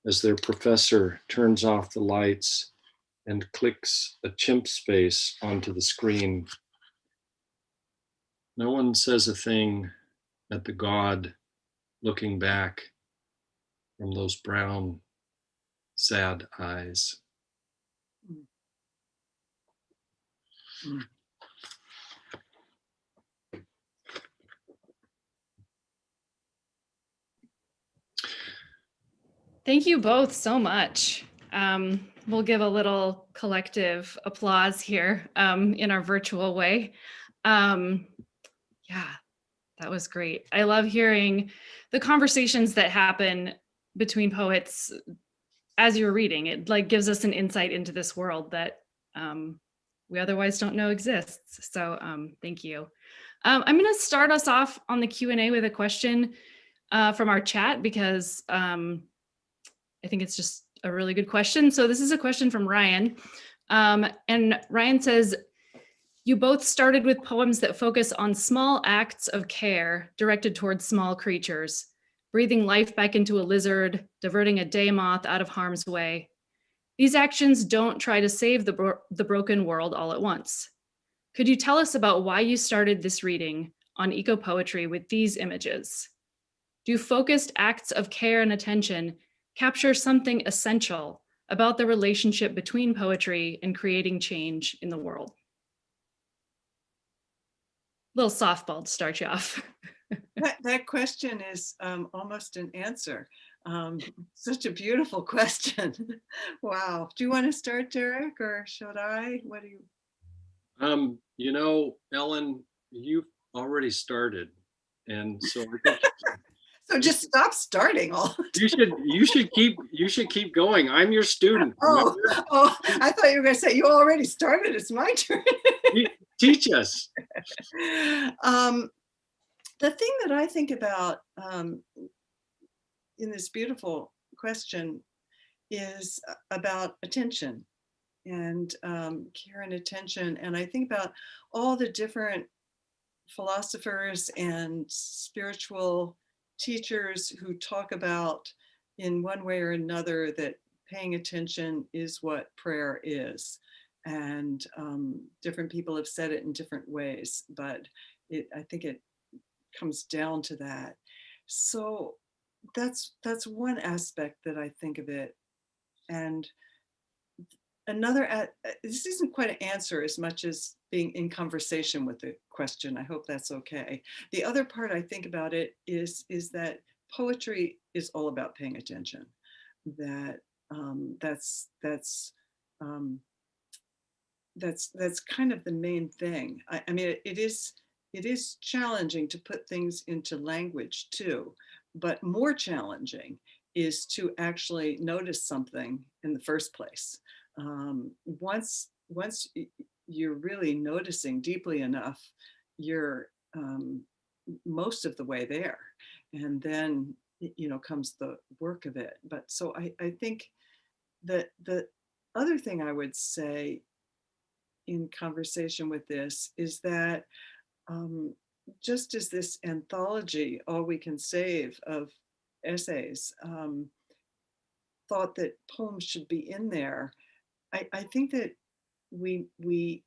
as their professor turns off the lights and clicks a chimp's face onto the screen. No one says a thing at the god looking back from those brown, sad eyes. Thank you both so much. We'll give a little collective applause here in our virtual way. Yeah, that was great. I love hearing the conversations that happen between poets as you're reading. It like gives us an insight into this world that we otherwise don't know exists. So thank you. I'm going to start us off on the Q&A with a question from our chat because I think it's just a really good question. So this is a question from Ryan. And Ryan says, you both started with poems that focus on small acts of care directed towards small creatures, breathing life back into a lizard, diverting a day moth out of harm's way. These actions don't try to save the broken world all at once. Could you tell us about why you started this reading on ecopoetry with these images? Do focused acts of care and attention capture something essential about the relationship between poetry and creating change in the world? Little softball to start you off. That question is almost an answer. Such a beautiful question. Wow. Do you want to start, Derek, or should I? What do you? You know, Ellen, you've already started, and so I think So you just should, stop starting all the you should you should keep going. I'm your student. Oh, Remember? oh, I thought you were going to say you already started. It's my turn. Teach us. The thing that I think about in this beautiful question is about attention and care and attention. And I think about all the different philosophers and spiritual teachers who talk about, in one way or another, that paying attention is what prayer is. And different people have said it in different ways, but I think it comes down to that. So that's one aspect that I think of it. And another, this isn't quite an answer as much as being in conversation with the question. I hope that's okay. The other part I think about it is that poetry is all about paying attention. That that's kind of the main thing. I mean, it is challenging to put things into language too, but more challenging is to actually notice something in the first place. Once you're really noticing deeply enough, you're most of the way there, and then comes the work of it. But so I think that the other thing I would say in conversation with this is that um, just as this anthology, All We Can Save, of essays, thought that poems should be in there, I think that we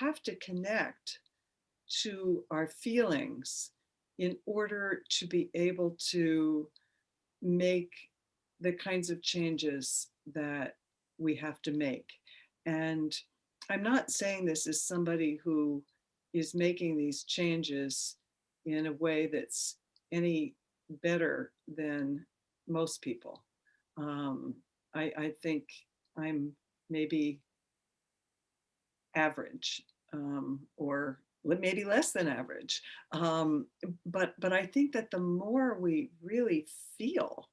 have to connect to our feelings in order to be able to make the kinds of changes that we have to make. And I'm not saying this as somebody who is making these changes in a way that's any better than most people. I think I'm maybe average, or maybe less than average. But I think that the more we really feel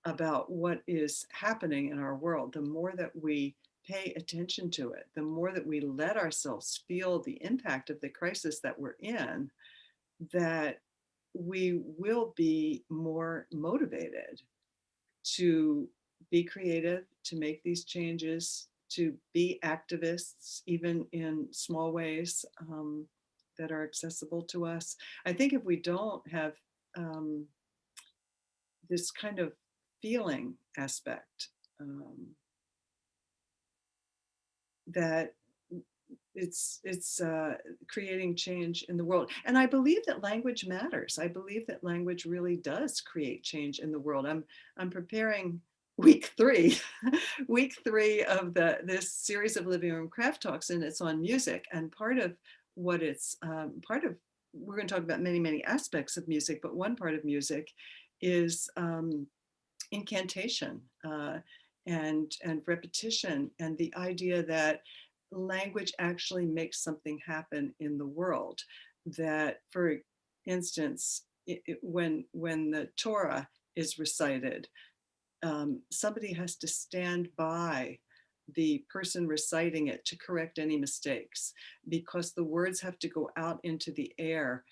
about what is happening in our world, the more that we pay attention to it, the more that we let ourselves feel the impact of the crisis that we're in, that we will be more motivated to be creative, to make these changes, to be activists, even in small ways that are accessible to us. I think if we don't have this kind of feeling aspect, that it's creating change in the world. And I believe that language matters. I believe that language really does create change in the world. I'm preparing week 3 week 3 of this series of living room craft talks, and it's on music. And part of what it's part of, we're going to talk about many aspects of music, but one part of music is incantation, and repetition, and the idea that language actually makes something happen in the world. That, for instance, when the Torah is recited, somebody has to stand by the person reciting it to correct any mistakes, because the words have to go out into the air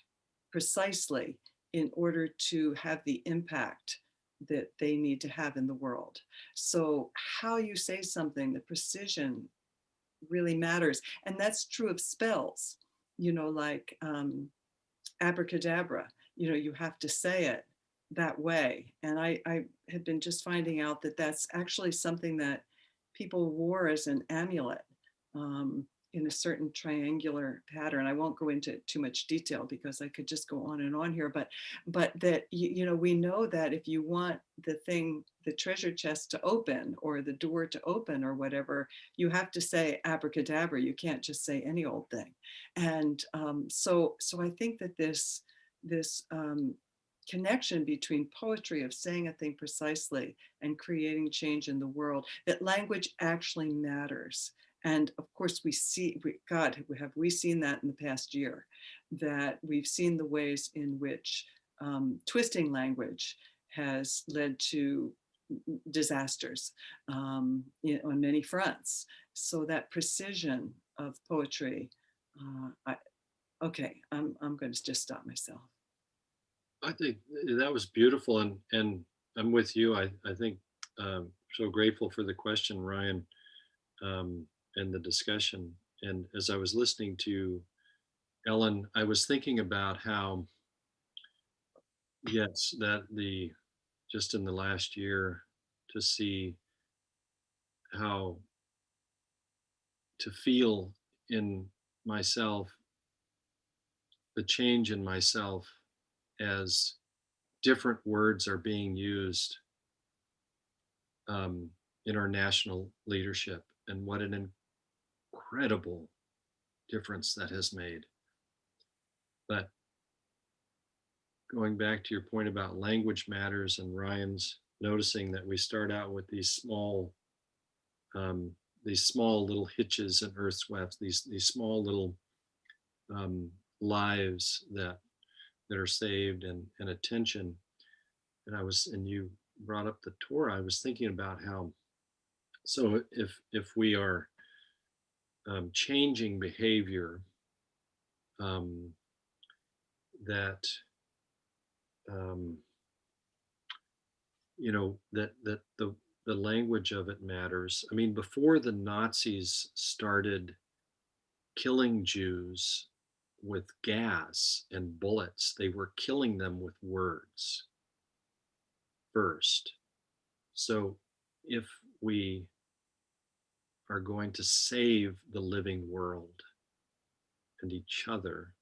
precisely in order to have the impact that they need to have in the world. So how you say something, the precision really matters. And that's true of spells, like abracadabra, you have to say it that way. And I had been just finding out that that's actually something that people wore as an amulet. in a certain triangular pattern. I won't go into too much detail because I could just go on and on here, but that, you know, we know that if you want the thing, the treasure chest to open or the door to open or whatever, you have to say abracadabra. You can't just say any old thing. And so I think that this connection between poetry of saying a thing precisely and creating change in the world, that language actually matters. And of course, God, have we seen that in the past year, that we've seen the ways in which twisting language has led to disasters on many fronts. So that precision of poetry, okay, I'm going to just stop myself. I think that was beautiful, and I'm with you. I think so grateful for the question, Ryan, and the discussion. And as I was listening to Ellen, I was thinking about how, yes, that just in the last year, to see how to feel in myself the change in myself as different words are being used in our national leadership, and what an incredible difference that has made. But going back to your point about language matters and Ryan's noticing that we start out with these small little hitches and earth sweeps, these small little lives that are saved, and attention. And you brought up the Torah. I was thinking about how, so if we are changing behavior, that you know, that the language of it matters. I mean, before the Nazis started killing Jews with gas and bullets, they were killing them with words first. So if we are going to save the living world and each other,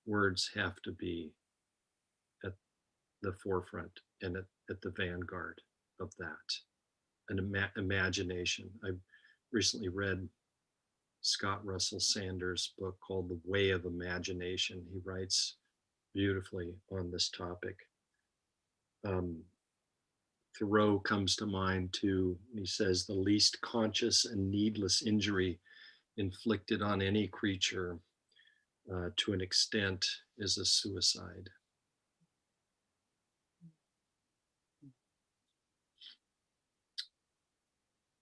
words have to be at the forefront and at the vanguard of that. An imagination. I recently read Scott Russell Sanders' book called The Way of Imagination. He writes beautifully on this topic. Thoreau comes to mind too. He says, the least conscious and needless injury inflicted on any creature to an extent is a suicide.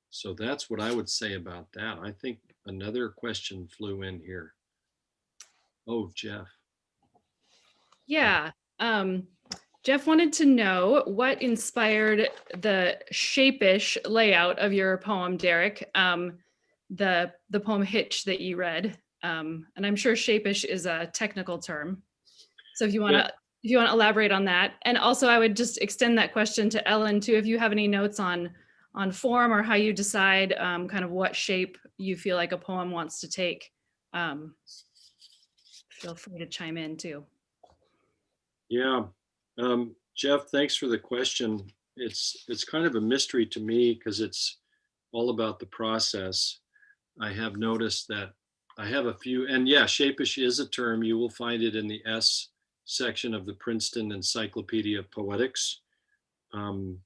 So that's what I would say about that. I think another question flew in here. Oh, Jeff. Yeah. Jeff wanted to know what inspired the Shapish layout of your poem, Derek, the poem Hitch that you read. And I'm sure Shapish is a technical term. So if you want to elaborate on that. And also I would just extend that question to Ellen too, if you have any notes on form or how you decide kind of what shape you feel like a poem wants to take. Feel free to chime in too. Yeah, Jeff, thanks for the question. It's kind of a mystery to me because it's all about the process. I have noticed that I have a few, and yeah, Shapish is a term. You will find it in the S section of the Princeton Encyclopedia of Poetics. And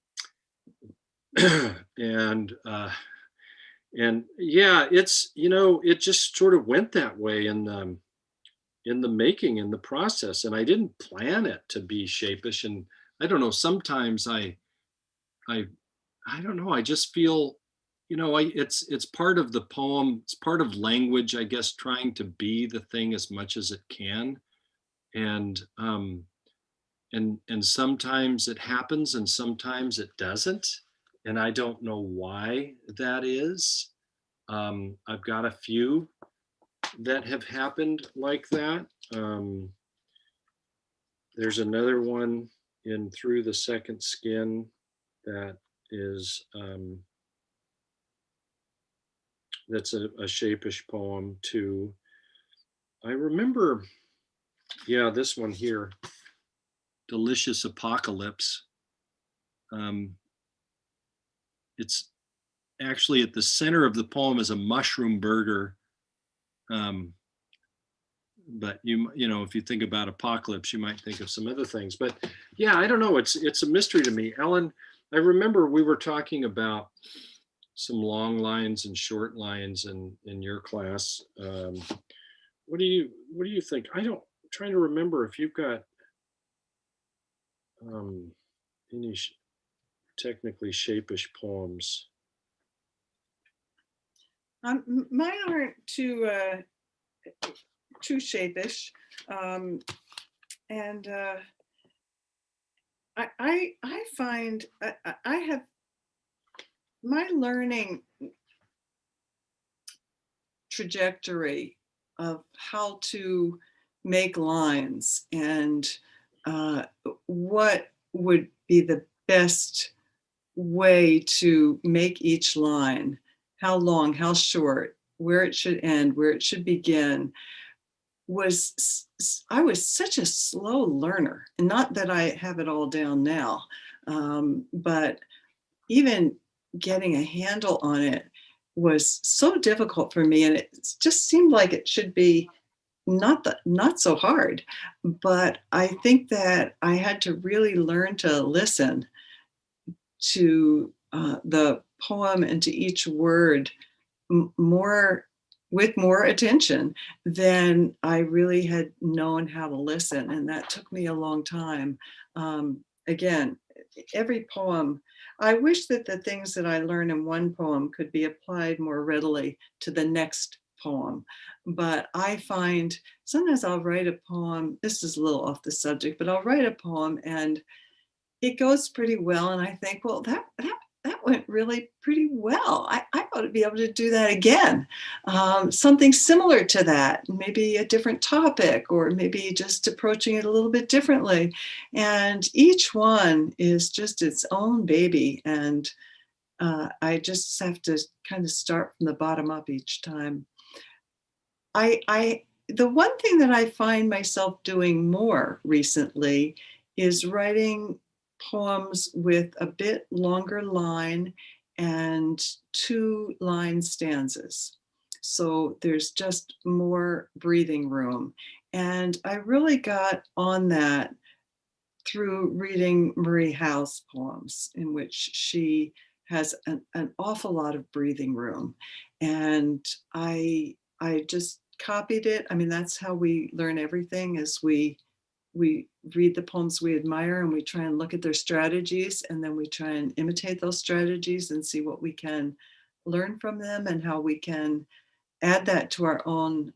yeah, it's, you know, it just sort of went that way in the making, in the process, and I didn't plan it to be Shapish. And I don't know, sometimes I don't know, I just feel, you know, it's part of the poem, it's part of language, I guess, trying to be the thing as much as it can. And sometimes it happens and sometimes it doesn't, and I don't know why that is. I've got a few that have happened like that. There's another one in Through the Second Skin that is that's a Shapish poem too. I remember, yeah, this one here, Delicious Apocalypse. It's actually at the center of the poem is a mushroom burger. But you know, if you think about apocalypse, you might think of some other things. But yeah, I don't know. It's a mystery to me. Ellen, I remember we were talking about some long lines and short lines in your class. What do you think? I'm trying to remember if you've got any technically Shapish poems. Mine aren't too Shapish, and I find I have my learning trajectory of how to make lines and what would be the best way to make each line, how long, how short, where it should end, where it should begin, I was such a slow learner. And not that I have it all down now, but even getting a handle on it was so difficult for me. And it just seemed like it should be not so hard. But I think that I had to really learn to listen to the poem and to each word more with more attention than I really had known how to listen. And that took me a long time. Again, every poem, I wish that the things that I learn in one poem could be applied more readily to the next poem. But I find sometimes I'll write a poem, this is a little off the subject, but I'll write a poem and it goes pretty well. And I think, well, that went really pretty well. I ought to be able to do that again. Something similar to that, maybe a different topic, or maybe just approaching it a little bit differently. And each one is just its own baby. And I just have to kind of start from the bottom up each time. The one thing that I find myself doing more recently is writing poems with a bit longer line and 2-line stanzas. So there's just more breathing room. And I really got on that through reading Marie Howe's poems, in which she has an awful lot of breathing room. And I just copied it. I mean, that's how we learn everything, is we read the poems we admire and we try and look at their strategies, and then we try and imitate those strategies and see what we can learn from them and how we can add that to our own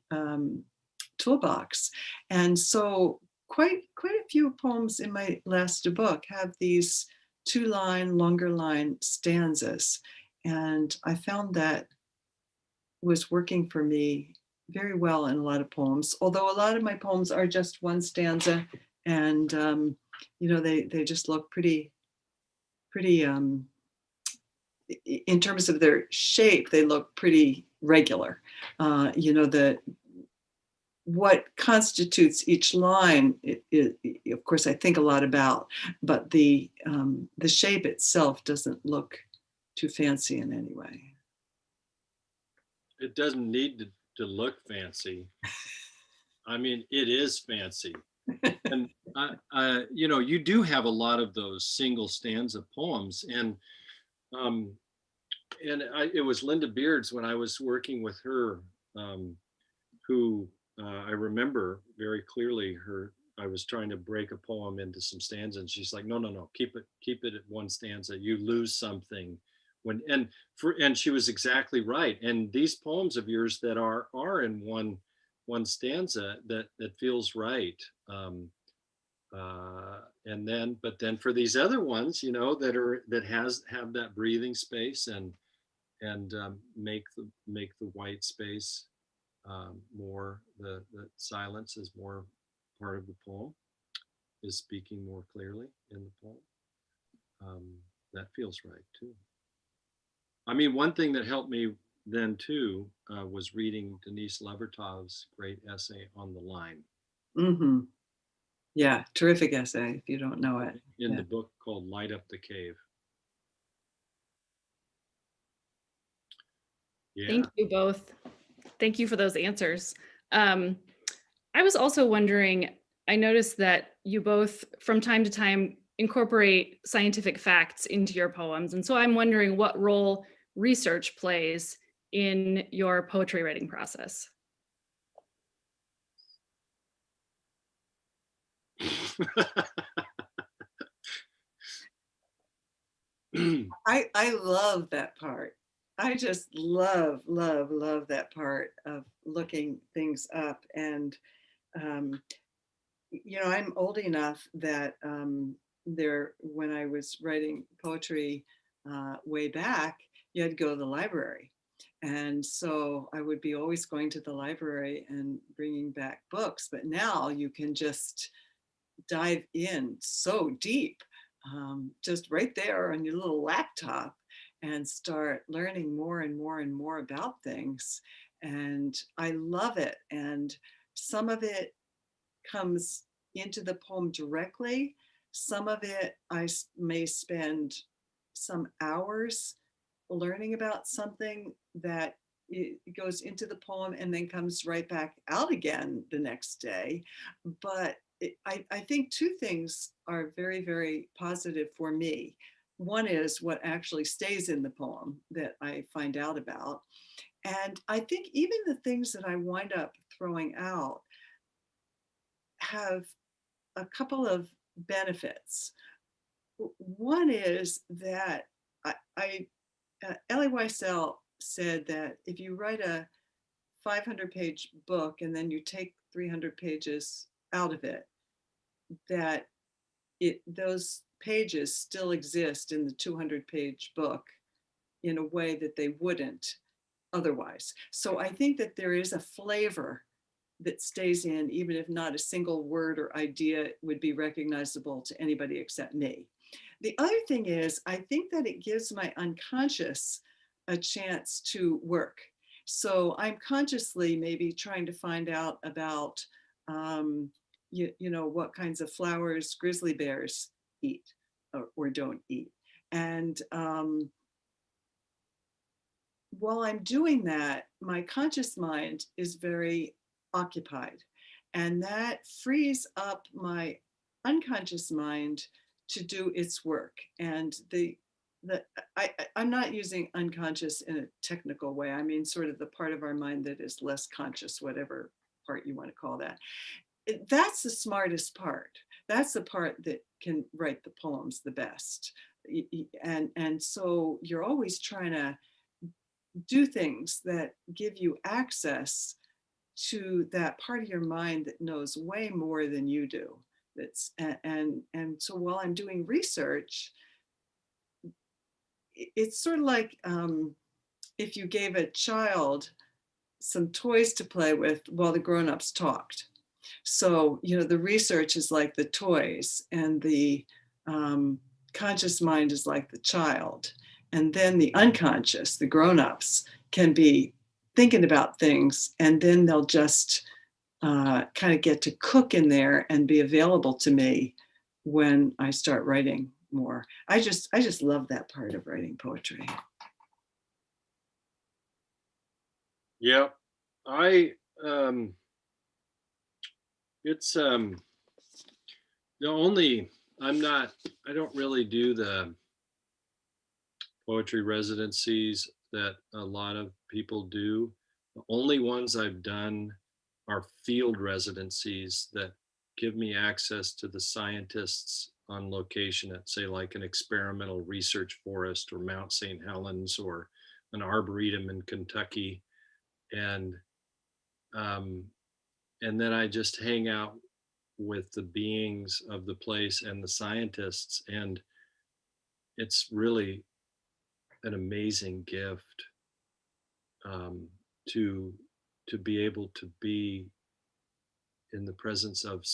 toolbox. And so quite a few poems in my last book have these 2-line, longer line stanzas. And I found that was working for me very well in a lot of poems, although a lot of my poems are just one stanza, and they just look pretty in terms of their shape, they look pretty regular. What constitutes each line, of course, I think a lot about, but the shape itself doesn't look too fancy in any way. It doesn't need to look fancy. I mean, it is fancy. And you do have a lot of those single stanza poems, and it was Linda Beards, when I was working with her, who I remember very clearly. I was trying to break a poem into some stanzas, and she's like, no, keep it at one stanza. You lose something and she was exactly right. And these poems of yours that are in one stanza, that feels right. But then for these other ones, that have that breathing space and make the white space more, the silence is more part of the poem, is speaking more clearly in the poem. That feels right too. I mean, one thing that helped me then too was reading Denise Levertov's great essay on the line. Mm-hmm. Yeah, terrific essay if you don't know it. In Yeah. the book called Light Up the Cave. Yeah. Thank you both. Thank you for those answers. I was also wondering, I noticed that you both from time to time incorporate scientific facts into your poems. And so I'm wondering what role research plays in your poetry writing process. I love that part. I just love that part of looking things up. And I'm old enough that when I was writing poetry way back, you had to go to the library. And so I would be always going to the library and bringing back books. But now you can just dive in so deep, just right there on your little laptop, and start learning more and more and more about things. And I love it. And some of it comes into the poem directly. Some of it I may spend some hours learning about something that it goes into the poem and then comes right back out again the next day. But I think two things are very, very positive for me. One is what actually stays in the poem that I find out about. And I think even the things that I wind up throwing out have a couple of benefits. One is that Elie Wiesel said that if you write a 500-page book and then you take 300 pages out of it, that those pages still exist in the 200-page book in a way that they wouldn't otherwise. So I think that there is a flavor that stays in, even if not a single word or idea would be recognizable to anybody except me. The other thing is, I think that it gives my unconscious a chance to work. So I'm consciously maybe trying to find out about, what kinds of flowers grizzly bears eat or don't eat. And while I'm doing that, my conscious mind is very occupied, and that frees up my unconscious mind to do its work. And I'm not using unconscious in a technical way. I mean, sort of the part of our mind that is less conscious, whatever part you want to call that. That's the smartest part. That's the part that can write the poems the best. And so you're always trying to do things that give you access to that part of your mind that knows way more than you do. And so while I'm doing research, it's sort of like if you gave a child some toys to play with while the grown-ups talked. So the research is like the toys, and the conscious mind is like the child. And then the unconscious, the grown-ups, can be thinking about things, and then they'll just kind of get to cook in there and be available to me when I start writing more. I just love that part of writing poetry. Yeah, it's I don't really do the poetry residencies that a lot of people do. The only ones I've done are field residencies that give me access to the scientists on location at, say, like an experimental research forest or Mount St. Helens or an arboretum in Kentucky. And then I just hang out with the beings of the place and the scientists. And it's really an amazing gift to be able to be in the presence of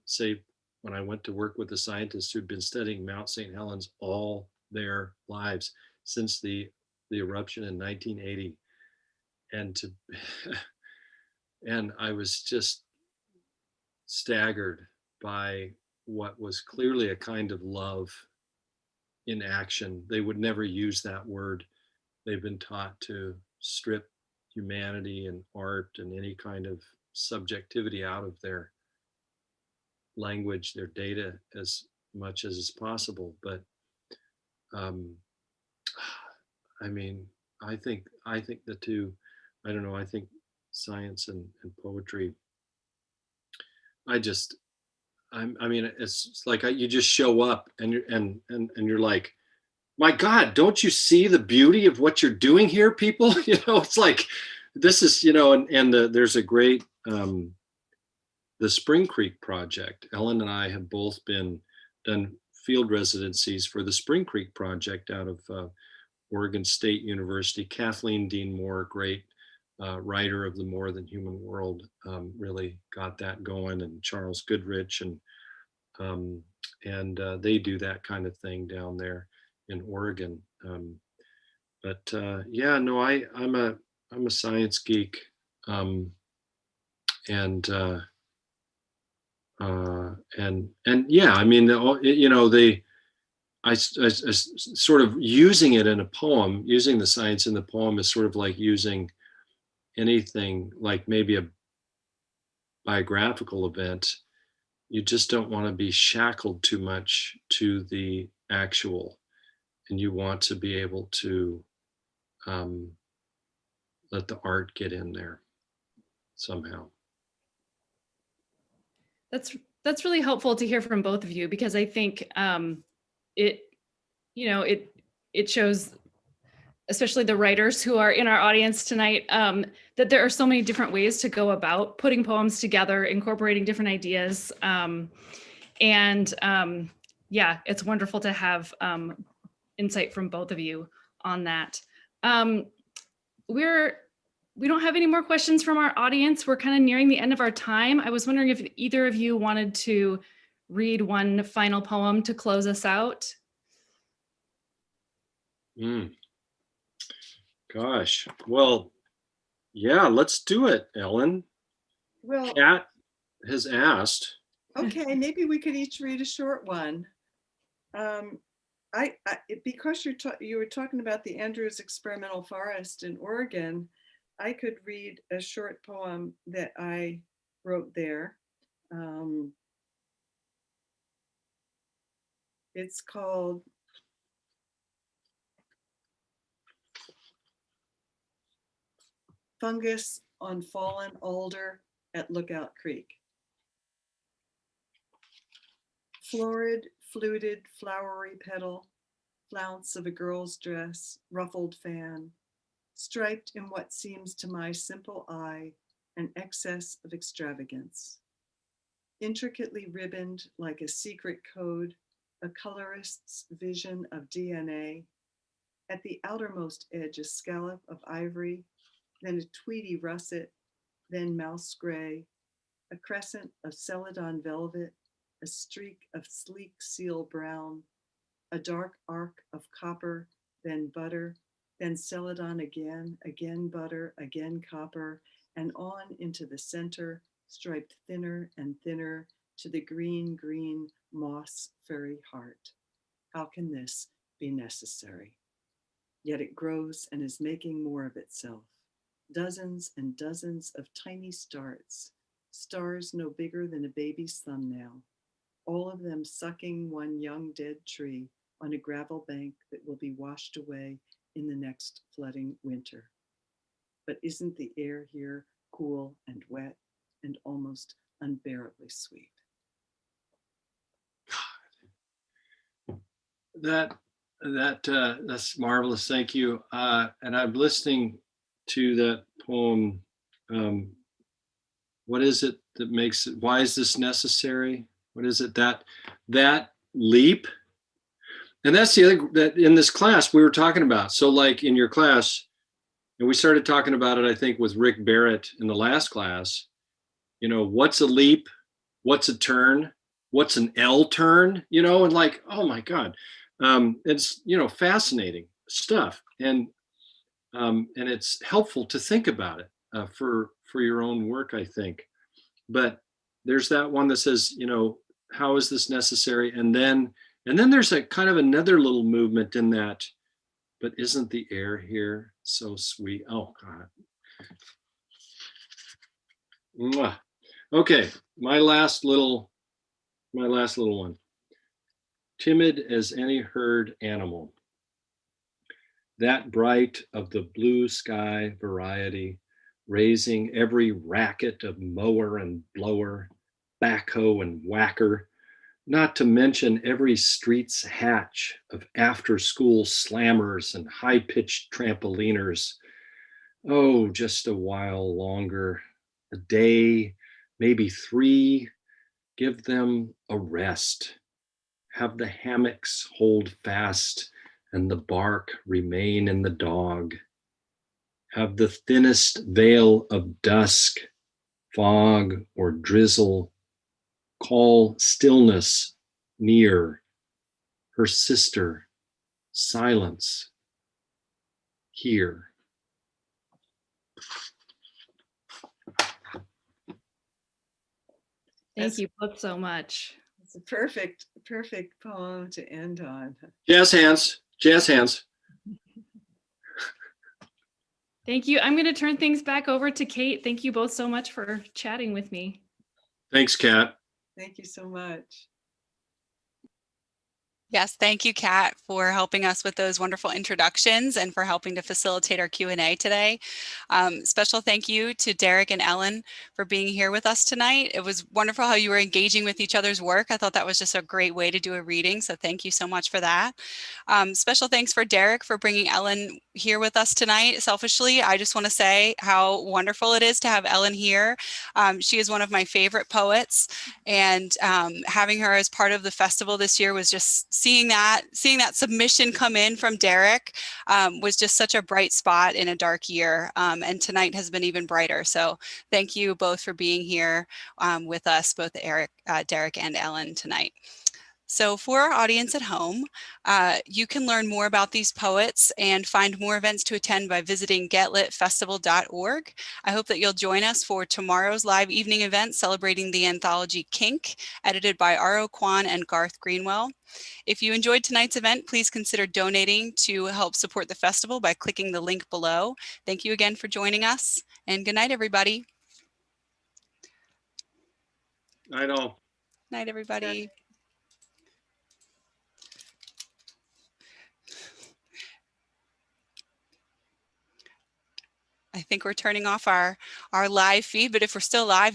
say, when I went to work with the scientists who'd been studying Mount St. Helens all their lives since the eruption in 1980, to and I was just staggered by what was clearly a kind of love in action. They would never use that word. They've been taught to strip humanity and art and any kind of subjectivity out of their language, their data, as much as is possible. But I mean, I think the two, I don't know, I think science and poetry, I mean, it's like you just show up and you're like, my God, don't you see the beauty of what you're doing here, people? It's like, this is, there's a great, the Spring Creek Project. Ellen and I have both done field residencies for the Spring Creek Project out of Oregon State University. Kathleen Dean Moore, great writer of the More Than Human World, really got that going, and Charles Goodrich, and they do that kind of thing down there in Oregon. Yeah, no, I'm a science geek, and yeah, I mean, I sort of using it in a poem, using the science in the poem is sort of like using anything, like maybe a biographical event. You just don't want to be shackled too much to the actual, and you want to be able to let the art get in there somehow. That's really helpful to hear from both of you, because I think it shows, especially the writers who are in our audience tonight, that there are so many different ways to go about putting poems together, incorporating different ideas. Yeah, it's wonderful to have insight from both of you on that. We don't have any more questions from our audience. We're kind of nearing the end of our time. I was wondering if either of you wanted to read one final poem to close us out. Gosh, well, yeah, let's do it, Ellen. Well, Kat has asked. Okay, maybe we could each read a short one. Because you were talking about the Andrews Experimental Forest in Oregon, I could read a short poem that I wrote there. It's called Fungus on Fallen Alder at Lookout Creek. Florid, fluted, flowery petal, flounce of a girl's dress, ruffled fan, striped in what seems to my simple eye an excess of extravagance. Intricately ribboned like a secret code, a colorist's vision of DNA. At the outermost edge, a scallop of ivory, then a tweedy russet, then mouse gray, a crescent of celadon velvet, a streak of sleek seal brown, a dark arc of copper, then butter, then celadon again, again butter, again copper, and on into the center, striped thinner and thinner to the green, green moss furry heart. How can this be necessary? Yet it grows and is making more of itself. Dozens and dozens of tiny starts, stars no bigger than a baby's thumbnail, all of them sucking one young dead tree on a gravel bank that will be washed away in the next flooding winter. But isn't the air here cool and wet and almost unbearably sweet? That's marvelous. Thank you. And I'm listening to that poem. What is it that makes it? Why is this necessary? What is it that leap? And that's the other that in this class we were talking about. So like in your class, and we started talking about it, I think, with Rick Barrett in the last class. What's a leap? What's a turn? What's an L turn? And like, oh my God. It's, fascinating stuff. And And it's helpful to think about it for your own work, I think. But there's that one that says, you know, how is this necessary? And then there's a kind of another little movement in that, but isn't the air here so sweet? Oh God. Mwah. Okay, my last little one. Timid as any herd animal. That bright of the blue sky variety, raising every racket of mower and blower, backhoe and whacker, not to mention every street's hatch of after-school slammers and high-pitched trampoliners. Oh, just a while longer, a day, maybe 3, give them a rest. Have the hammocks hold fast and the bark remain in the dog. Have the thinnest veil of dusk, fog or drizzle, call stillness near, her sister, silence, here. Thank you both so much. It's a perfect poem to end on. Jazz hands, jazz hands. Thank you. I'm going to turn things back over to Kate. Thank you both so much for chatting with me. Thanks, Kat. Thank you so much. Yes, thank you, Kat, for helping us with those wonderful introductions and for helping to facilitate our Q&A today. Special thank you to Derek and Ellen for being here with us tonight. It was wonderful how you were engaging with each other's work. I thought that was just a great way to do a reading, so thank you so much for that. Special thanks for Derek for bringing Ellen here with us tonight. Selfishly, I just want to say how wonderful it is to have Ellen here. She is one of my favorite poets, and having her as part of the festival this year was just seeing that submission come in from Derek was just such a bright spot in a dark year, and tonight has been even brighter. So thank you both for being here with us, both Derek and Ellen tonight. So for our audience at home, you can learn more about these poets and find more events to attend by visiting getlitfestival.org. I hope that you'll join us for tomorrow's live evening event celebrating the anthology Kink, edited by R.O. Kwan and Garth Greenwell. If you enjoyed tonight's event, please consider donating to help support the festival by clicking the link below. Thank you again for joining us, and good night, everybody. Night all. Night, everybody. I think we're turning off our live feed, but if we're still live,